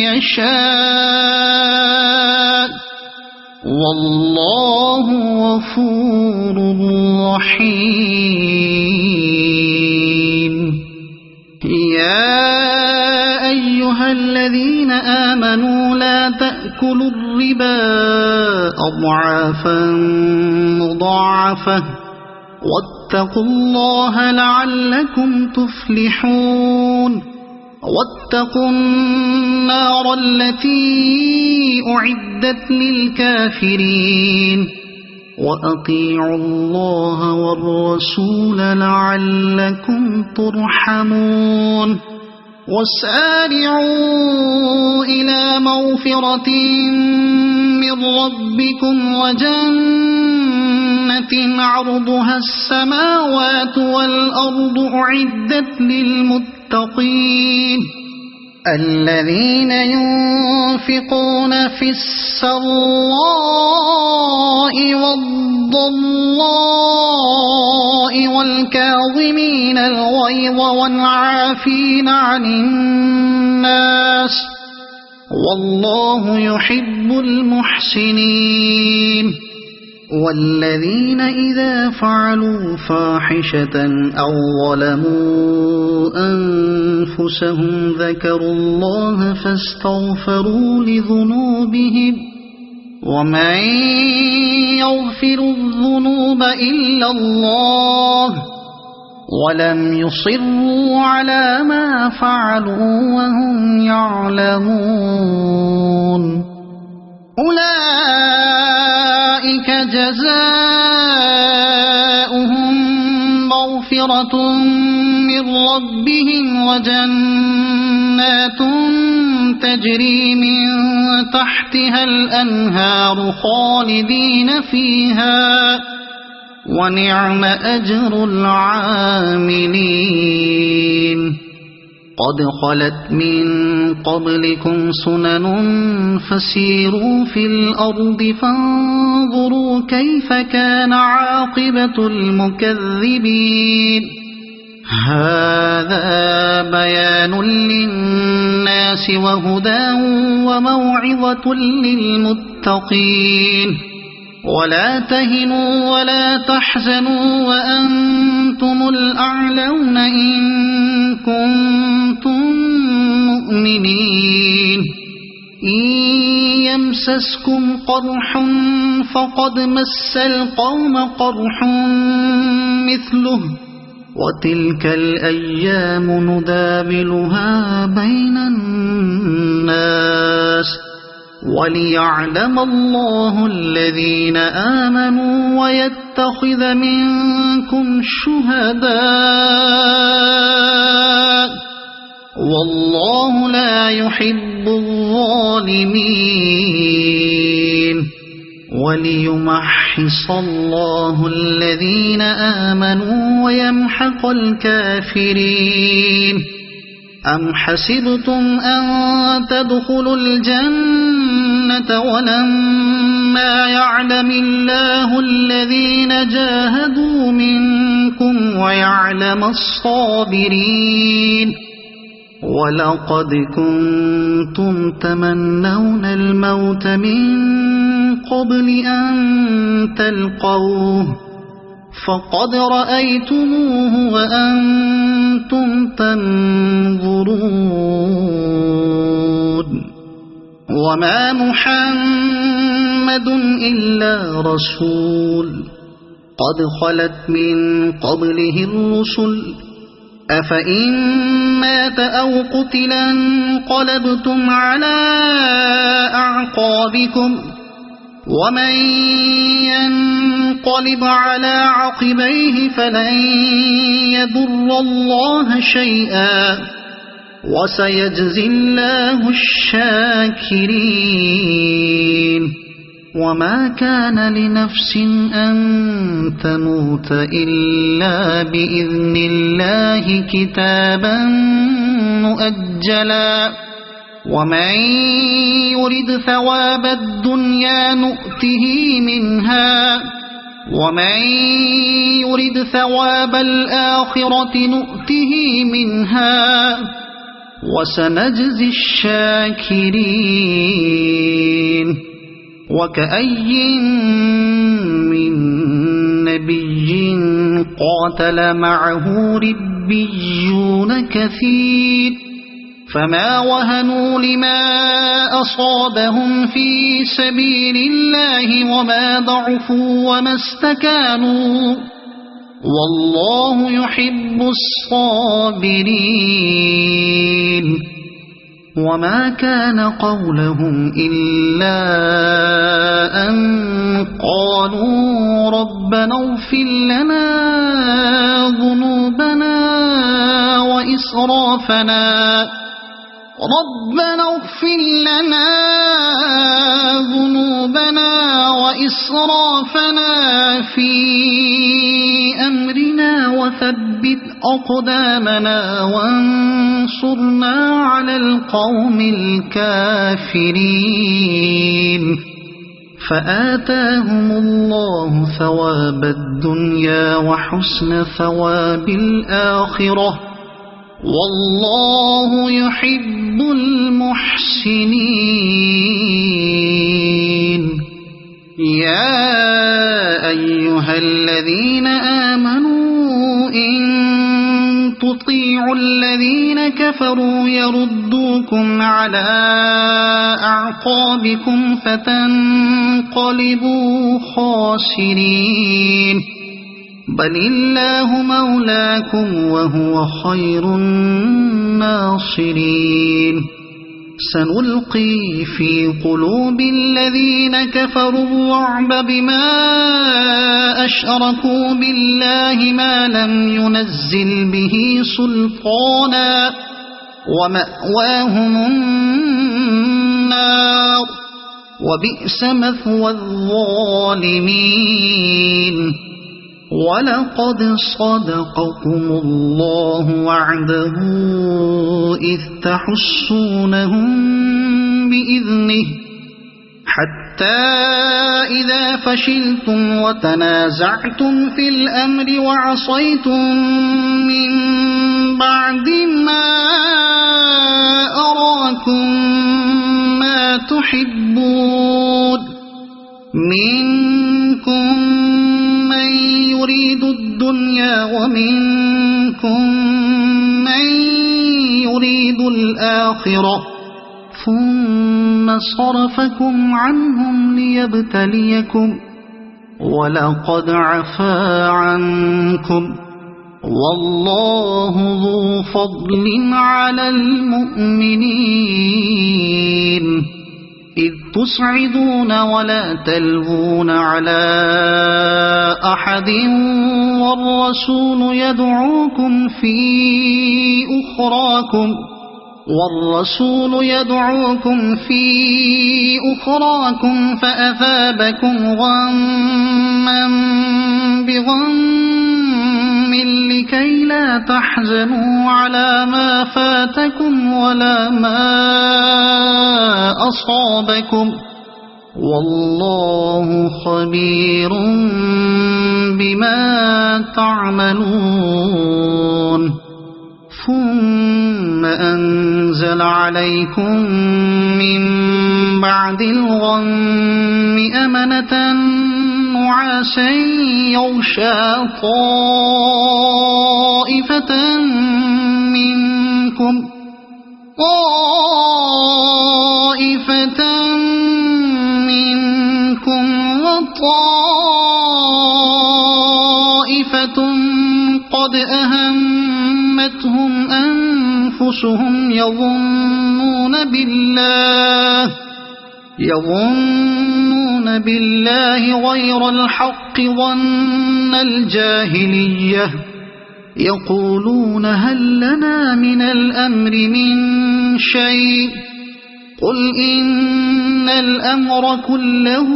يشاء والله غفور رحيم يا أيها الذين آمنوا لا تأكلوا الربا أضعافا مضاعفة واتقوا الله لعلكم تفلحون واتقوا النار التي أعدت للكافرين وأطيعوا الله والرسول لعلكم ترحمون وسارعوا إلى مغفرة من ربكم وجنة عرضها السماوات والأرض أعدت للمتقين الذين ينفقون في السراء والضراء والكاظمين الغيظ والعافين عن الناس والله يحب المحسنين والذين إذا فعلوا فاحشة أو ظلموا أنفسهم ذكروا الله فاستغفروا لذنوبهم ومن يغفر الذنوب إلا الله ولم يصروا على ما فعلوا وهم يعلمون أولئك جزاؤهم مغفرة من ربهم وجنات تجري من تحتها الأنهار خالدين فيها ونعم أجر العاملين قد خلت من قبلكم سنن فسيروا في الأرض فانظروا كيف كان عاقبة المكذبين هذا بيان للناس وهدى وموعظة للمتقين ولا تهنوا ولا تحزنوا وأنتم الأعلون إن كنتم مؤمنين إن يمسسكم قرح فقد مس القوم قرح مثله وتلك الأيام نداولها بين الناس وليعلم الله الذين آمنوا ويتخذ منكم شهداء والله لا يحب الظالمين وليمحص الله الذين آمنوا ويمحق الكافرين أم حسبتم أن تدخلوا الجنة ولما يعلم الله الذين جاهدوا منكم ويعلم الصابرين ولقد كنتم تمنون الموت من قبل أن تلقوه فقد رأيتموه وأنتم تنظرون وما محمد إلا رسول قد خلت من قبله الرسل أفإن مات أو قتل انقلبتم على أعقابكم ومن ينقلب على عقبيه فلن يضر الله شيئا وسيجزي الله الشاكرين وما كان لنفس أن تموت إلا بإذن الله كتابا مؤجلا ومن يرد ثواب الدنيا نؤته منها ومن يرد ثواب الآخرة نؤته منها وسنجزي الشاكرين وكأي من نبي قاتل معه ربيون كثير فما وهنوا لما أصابهم في سبيل الله وما ضعفوا وما استكانوا والله يحب الصابرين وما كان قولهم إلا أن قالوا ربنا اغفر لنا ذنوبنا وإسرافنا في أمرنا وثبت أقدامنا وانصرنا على القوم الكافرين فآتاهم الله ثواب الدنيا وحسن ثواب الآخرة والله يحب المحسنين يا أيها الذين آمنوا إن تطيعوا الذين كفروا يردوكم على أعقابكم فتنقلبوا خاسرين بل الله مولاكم وهو خير الناصرين سنلقي في قلوب الذين كفروا الرعب بما أشركوا بالله ما لم ينزل به سلطانا ومأواهم النار وبئس مثوى الظالمين ولقد صدقكم الله وعده إذ تحسونهم بإذنه حتى إذا فشلتم وتنازعتم في الأمر وعصيتم من بعد ما أراكم ما تحبون منكم من يريد الدنيا ومنكم من يريد الآخرة ثم صرفكم عنهم ليبتليكم ولقد عفا عنكم والله ذو فضل على المؤمنين إذ تصعدون ولا تلوون على أحد والرسول يدعوكم في أخراكم فأثابكم غما بغم لكي لا تحزنوا على ما فاتكم ولا ما أصابكم والله خبير بما تعملون ثم أنزل عليكم من بعد الغم أمنة نعاسا يغشى طائفة منكم وطائفة قد أهمتهم أنفسهم يظنون بالله غير الحق ظن الجاهلية يقولون هل لنا من الأمر من شيء قل إن الأمر كله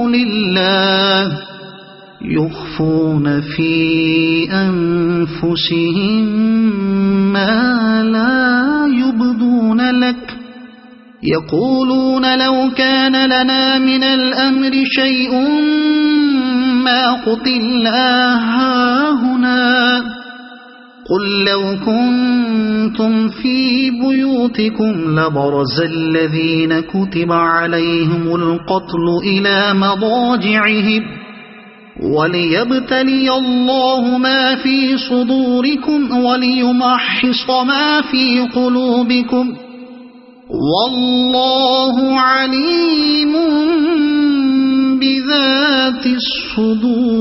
لله يخفون في أنفسهم ما لا يبدون لك يقولون لو كان لنا من الأمر شيء ما قتلنا هاهنا قل لو كنتم في بيوتكم لبرز الذين كتب عليهم القتل إلى مضاجعهم وليبتلي الله ما في صدوركم وليمحص ما في قلوبكم والله عليم بذات الصدور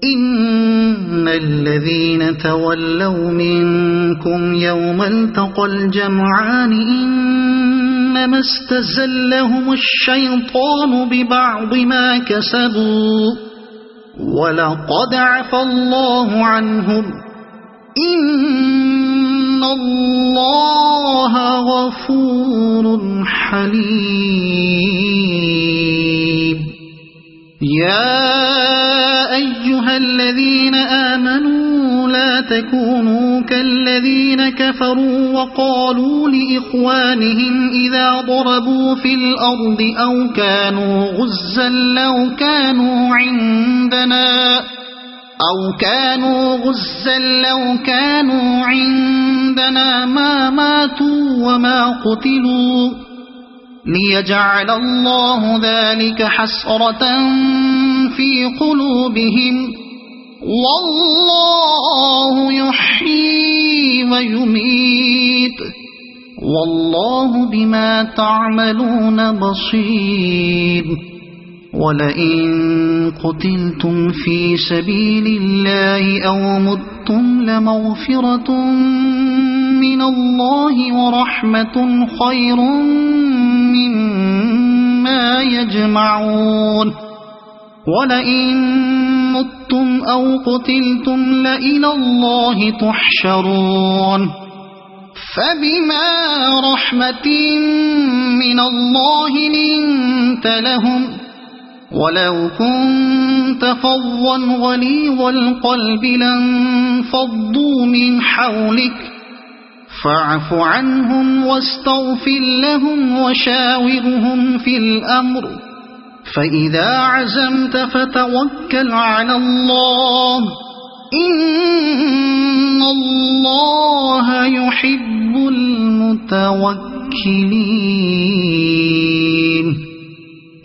إن الذين تولوا منكم يوم التقى الجمعان إنما استزلهم الشيطان ببعض ما كسبوا ولقد عفى الله عنهم إن الله غفور حليم يا أيها الذين آمنوا لا تكونوا كالذين كفروا وقالوا لإخوانهم إذا ضربوا في الأرض أو كانوا غزا لو كانوا عندنا ما ماتوا وما قتلوا ليجعل الله ذلك حسرة في قلوبهم والله يحيي ويميت والله بما تعملون بصير ولئن قتلتم في سبيل الله أو متم لمغفرة من الله ورحمة خير مما يجمعون ولئن متم أو قتلتم لإلى الله تحشرون فبما رحمة من الله لنت لهم ولو كنت فظا غليظ القلب لانفضوا من حولك فاعف عنهم واستغفر لهم وشاورهم في الأمر فإذا عزمت فتوكل على الله إن الله يحب المتوكلين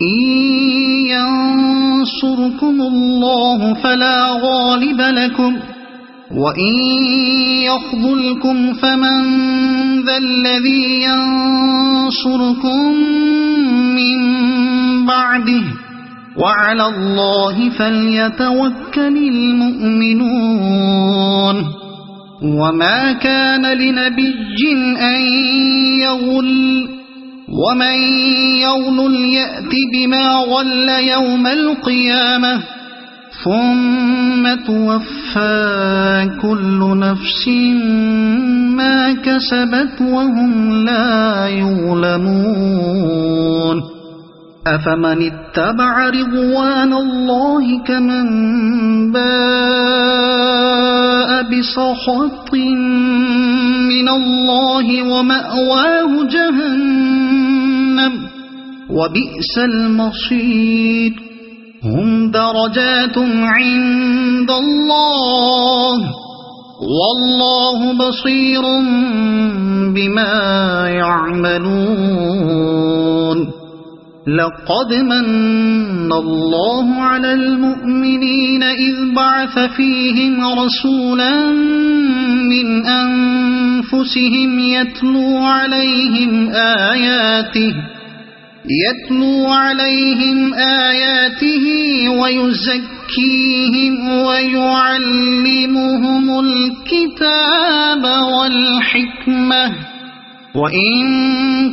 إن ينصركم الله فلا غالب لكم وإن يخذلكم فمن ذا الذي ينصركم من بعده وعلى الله فليتوكل المؤمنون وما كان لنبي أن يغل ومن يغل يأت بما غل يوم القيامة ثم توفى كل نفس ما كسبت وهم لا يظلمون أفمن اتبع رضوان الله كمن باء بسخط من الله ومأواه جهنم وبئس المصير هم درجات عند الله والله بصير بما يعملون لقد من الله على المؤمنين إذ بعث فيهم رسولا من أنفسهم يتلو عليهم آياته ويزكيهم ويعلمهم الكتاب والحكمة وإن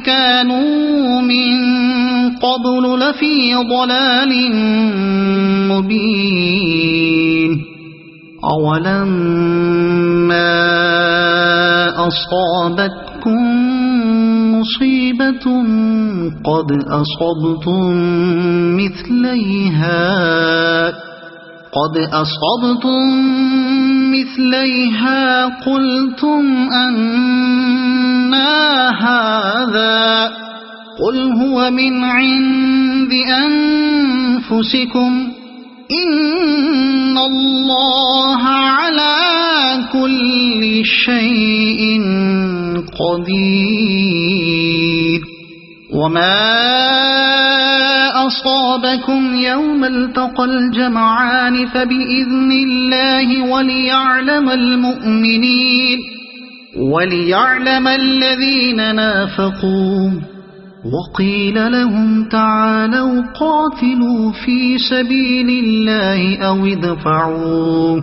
كانوا من قبل لفي ضلال مبين أولما أصابتكم مصيبة قد أصبتم مثليها قلتم أنى هذا قل هو من عند أنفسكم إن الله على كل شيء قدير وما أصابكم يوم التقى الجمعان فبإذن الله وليعلم المؤمنين وليعلم الذين نافقوا وقيل لهم تعالوا قاتلوا في سبيل الله أو ادفعوا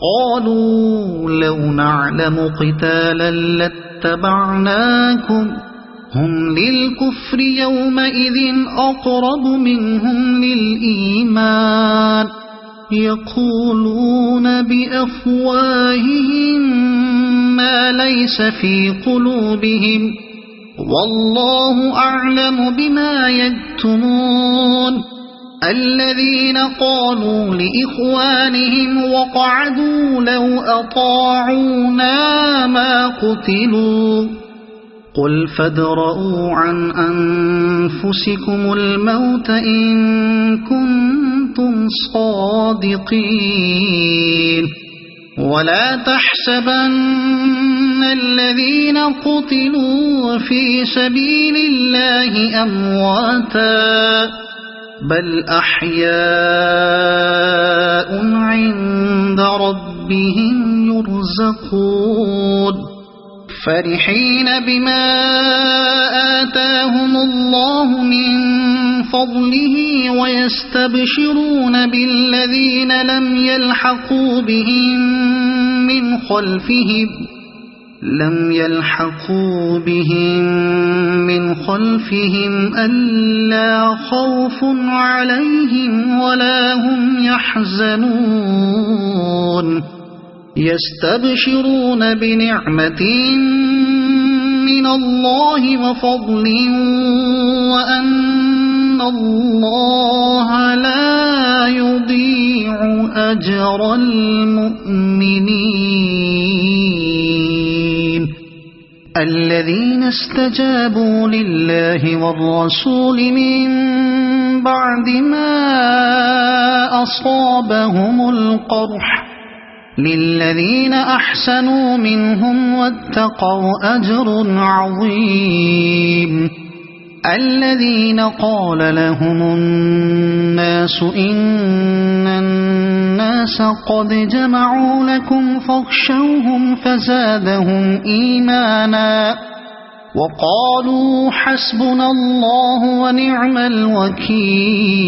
قالوا لو نعلم قتالا لاتبعناكم هم للكفر يومئذ أقرب منهم للإيمان يقولون بأفواههم ما ليس في قلوبهم والله أعلم بما يكتمون الذين قالوا لإخوانهم وقعدوا لو أطاعونا ما قتلوا قل فادرءوا عن أنفسكم الموت إن كنتم صادقين ولا تحسبن الذين قتلوا في سبيل الله أمواتا بل أحياء عند ربهم يرزقون فرحين بما آتاهم الله من فضله ويستبشرون بالذين لم يلحقوا بهم من خلفهم ألا خوف عليهم ولا هم يحزنون يستبشرون بنعمة من الله وفضل وأن الله لا يضيع أجر المؤمنين الذين استجابوا لله والرسول من بعد ما أصابهم القرح للذين أحسنوا منهم واتقوا أجر عظيم الذين قال لهم الناس إن الناس قد جمعوا لكم فاخشوهم فزادهم إيمانا وقالوا حسبنا الله ونعم الوكيل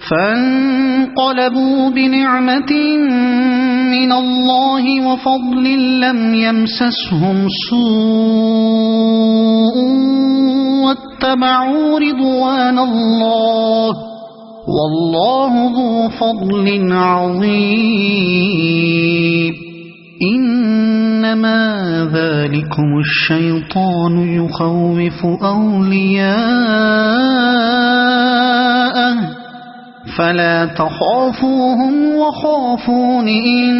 فانقلبوا بنعمة من الله وفضل لم يمسسهم سوء واتبعوا رضوان الله والله ذو فضل عظيم إنما ذلكم الشيطان يخوف أولياءه فلا تخافوهم وخافون إن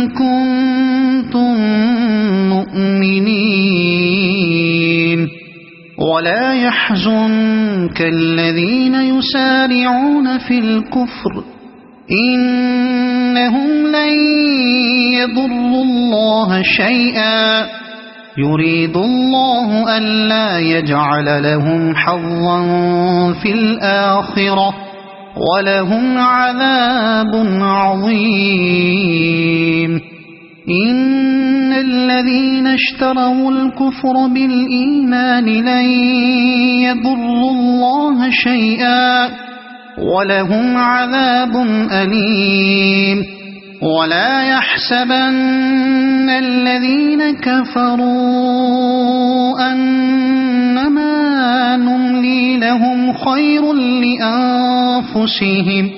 كنتم مؤمنين ولا يحزنك الذين يسارعون في الكفر إنهم لن يضروا الله شيئا يريد الله ألا يجعل لهم حظا في الآخرة ولهم عذاب عظيم إن الذين اشتروا الكفر بالإيمان لن يضروا الله شيئا ولهم عذاب أليم ولا يحسبن الذين كفروا أنما نملي لهم خير لأنفسهم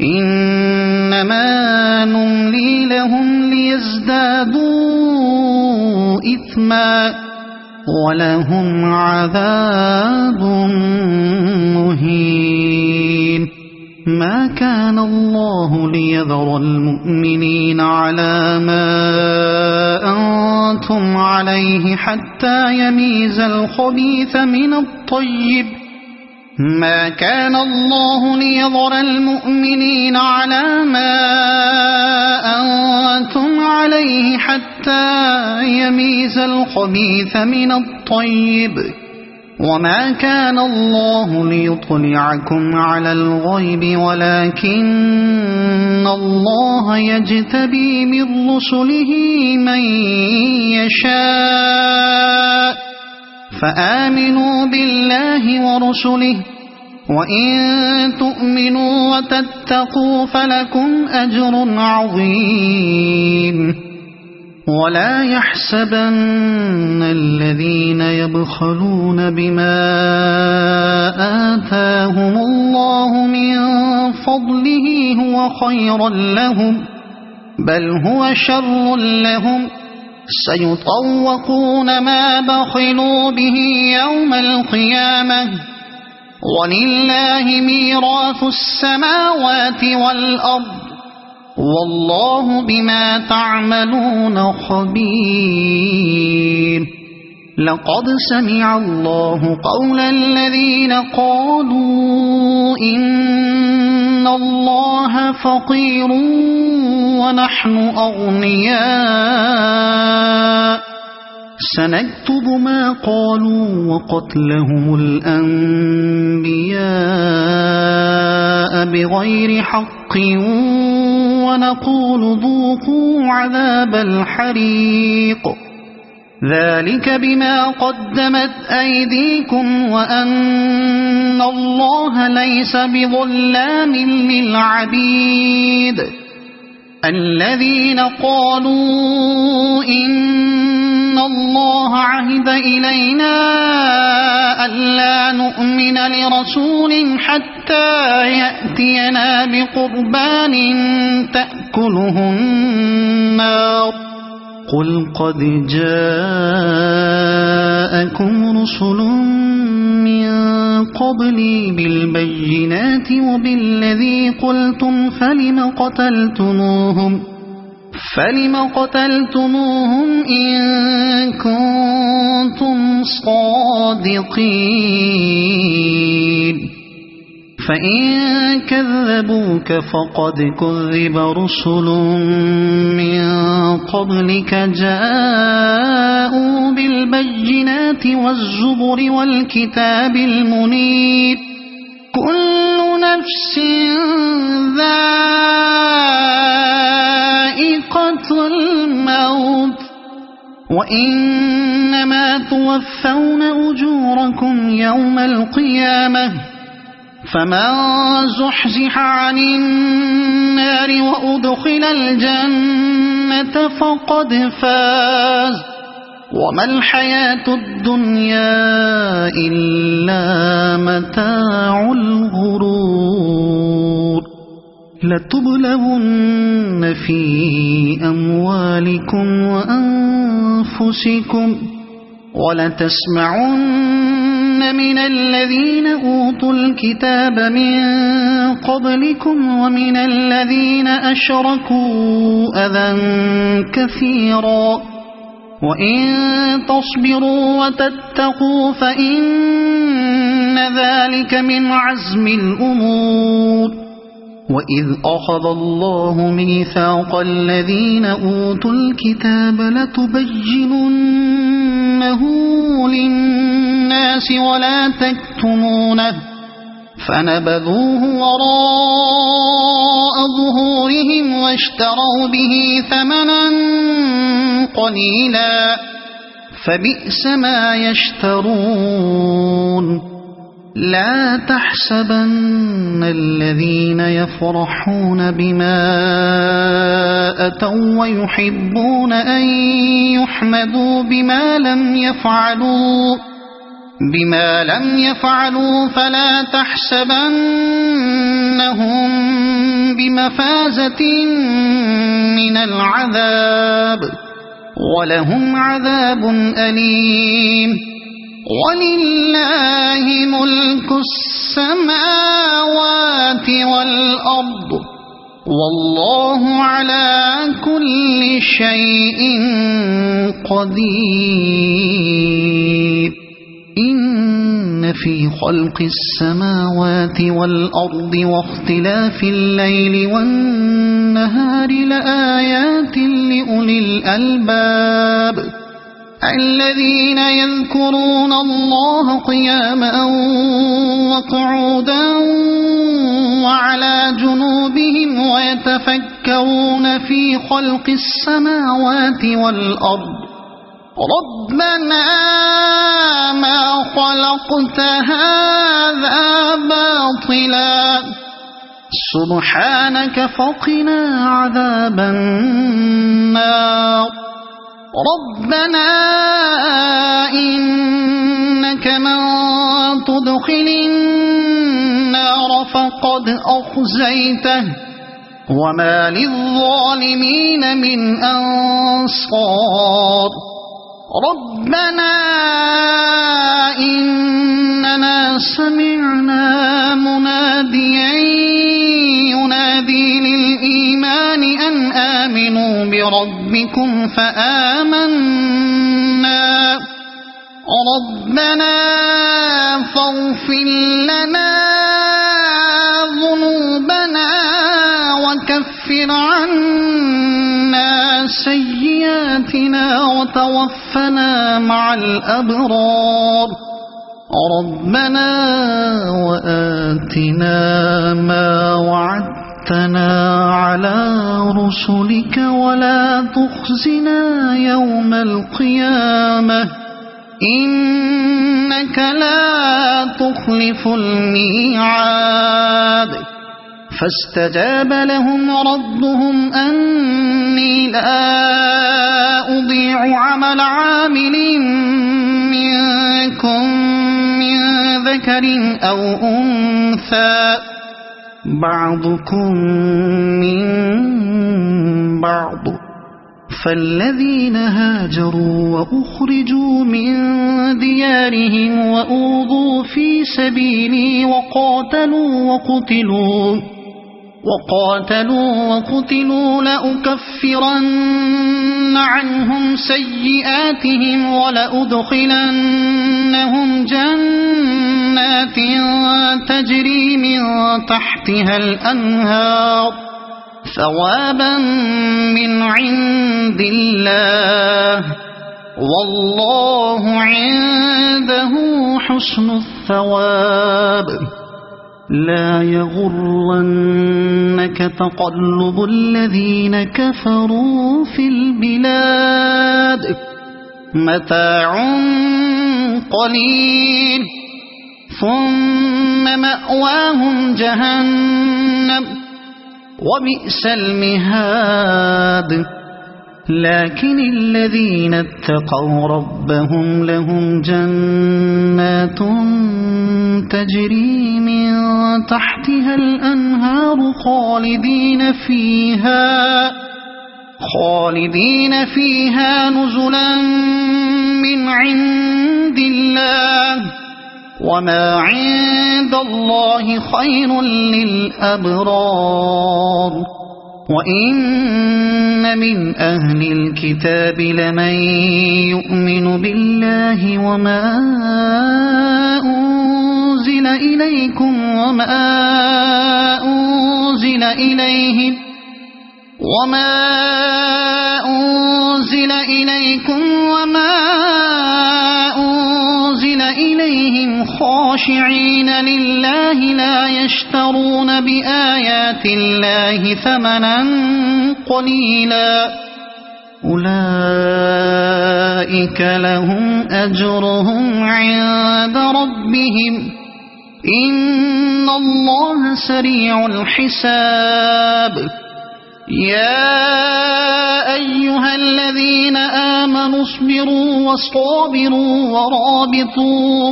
إنما نملي لهم ليزدادوا إثما ولهم عذاب مهين ما كان الله ليذر المؤمنين على ما أنتم عليه حتى يميز الخبيث من الطيب ما كان الله ليذر المؤمنين على ما أنتم عليه حتى يميز الخبيث من الطيب وما كان الله ليطلعكم على الغيب ولكن الله يجتبي من رسله من يشاء فآمنوا بالله ورسله وإن تؤمنوا وتتقوا فلكم أجر عظيم ولا يحسبن الذين يبخلون بما آتاهم الله من فضله هو خيرا لهم بل هو شر لهم سيطوقون ما بخلوا به يوم القيامة ولله ميراث السماوات والأرض والله بما تعملون خبير لقد سمع الله قول الذين قالوا إن الله فقير ونحن أغنياء سنكتب ما قالوا وقتلهم الأنبياء بغير حق ونقول ذوقوا عذاب الحريق ذلك بما قدمت أيديكم وأن الله ليس بظلام للعبيد الذين قالوا إن الله عهد إلينا ألا نؤمن لرسول حتى يأتينا بقربان تأكله النار قل قد جاءكم رسل من قبلي بالبينات وبالذي قلتم فلم قتلتموهم إن كنتم صادقين فإن كذبوك فقد كذب رسل من قبلك جاءوا بالبينات والزبر والكتاب المنير كل نفس ذائقة الموت وإنما توفون أجوركم يوم القيامة فمن زحزح عن النار وأدخل الجنة فقد فاز وما الحياة الدنيا إلا متاع الغرور لتبلغن في أموالكم وأنفسكم ولتسمعن من الذين أوتوا الكتاب من قبلكم ومن الذين أشركوا أذى كثيرا وإن تصبروا وتتقوا فإن ذلك من عزم الأمور وإذ أخذ الله ميثاق الذين أوتوا الكتاب لتبيننه للناس ولا تكتمونه فنبذوه وراء ظهورهم واشتروا به ثمنا قليلا فبئس ما يشترون لا تحسبن الذين يفرحون بما أتوا ويحبون أن يحمدوا بما لم يفعلوا فلا تحسبنهم بمفازة من العذاب ولهم عذاب أليم ولله ملك السماوات والأرض والله على كل شيء قدير إن في خلق السماوات والأرض واختلاف الليل والنهار لآيات لأولي الألباب الذين يذكرون الله قياما وقعودا وعلى جنوبهم ويتفكرون في خلق السماوات والأرض ربنا ما خلقت هذا باطلا سبحانك فقنا عذاب النار ربنا إنك من تدخل النار فقد أخزيته وما للظالمين من أنصار ربنا إننا سمعنا مناديا ينادي للإيمان أن آمنوا بربكم فآمنا ربنا فاغفر لنا ذنوبنا وكفر عنا سيئاتنا وتوفنا مع الأبرار ربنا وآتنا ما وعدتنا على رسلك ولا تخزنا يوم القيامة إنك لا تخلف الميعاد فاستجاب لهم ربهم أني لا أضيع عمل عامل منكم من ذكر أو أنثى بعضكم من بعض فالذين هاجروا وأخرجوا من ديارهم وأوذوا في سبيلي وقاتلوا وقتلوا لأكفرن عنهم سيئاتهم ولأدخلنهم جنات تجري من تحتها الأنهار ثوابا من عند الله والله عنده حسن الثواب لا يغرنك تقلب الذين كفروا في البلاد متاع قليل ثم مأواهم جهنم وبئس المهاد لكن الذين اتقوا ربهم لهم جنات تجري من تحتها الأنهار خالدين فيها نزلا من عند الله وما عند الله خير للأبرار وإن من أهل الكتاب لمن يؤمن بالله وما أنزل إليكم وما أنزل إليهم خاشعين لله لا يشترون بآيات الله ثمنا قليلا أولئك لهم أجرهم عند ربهم إن الله سريع الحساب يا أيها الذين آمنوا اصبروا وصابروا ورابطوا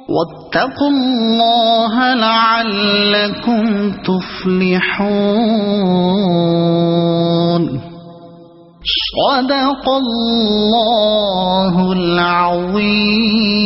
واتقوا الله لعلكم تفلحون صدق الله العظيم.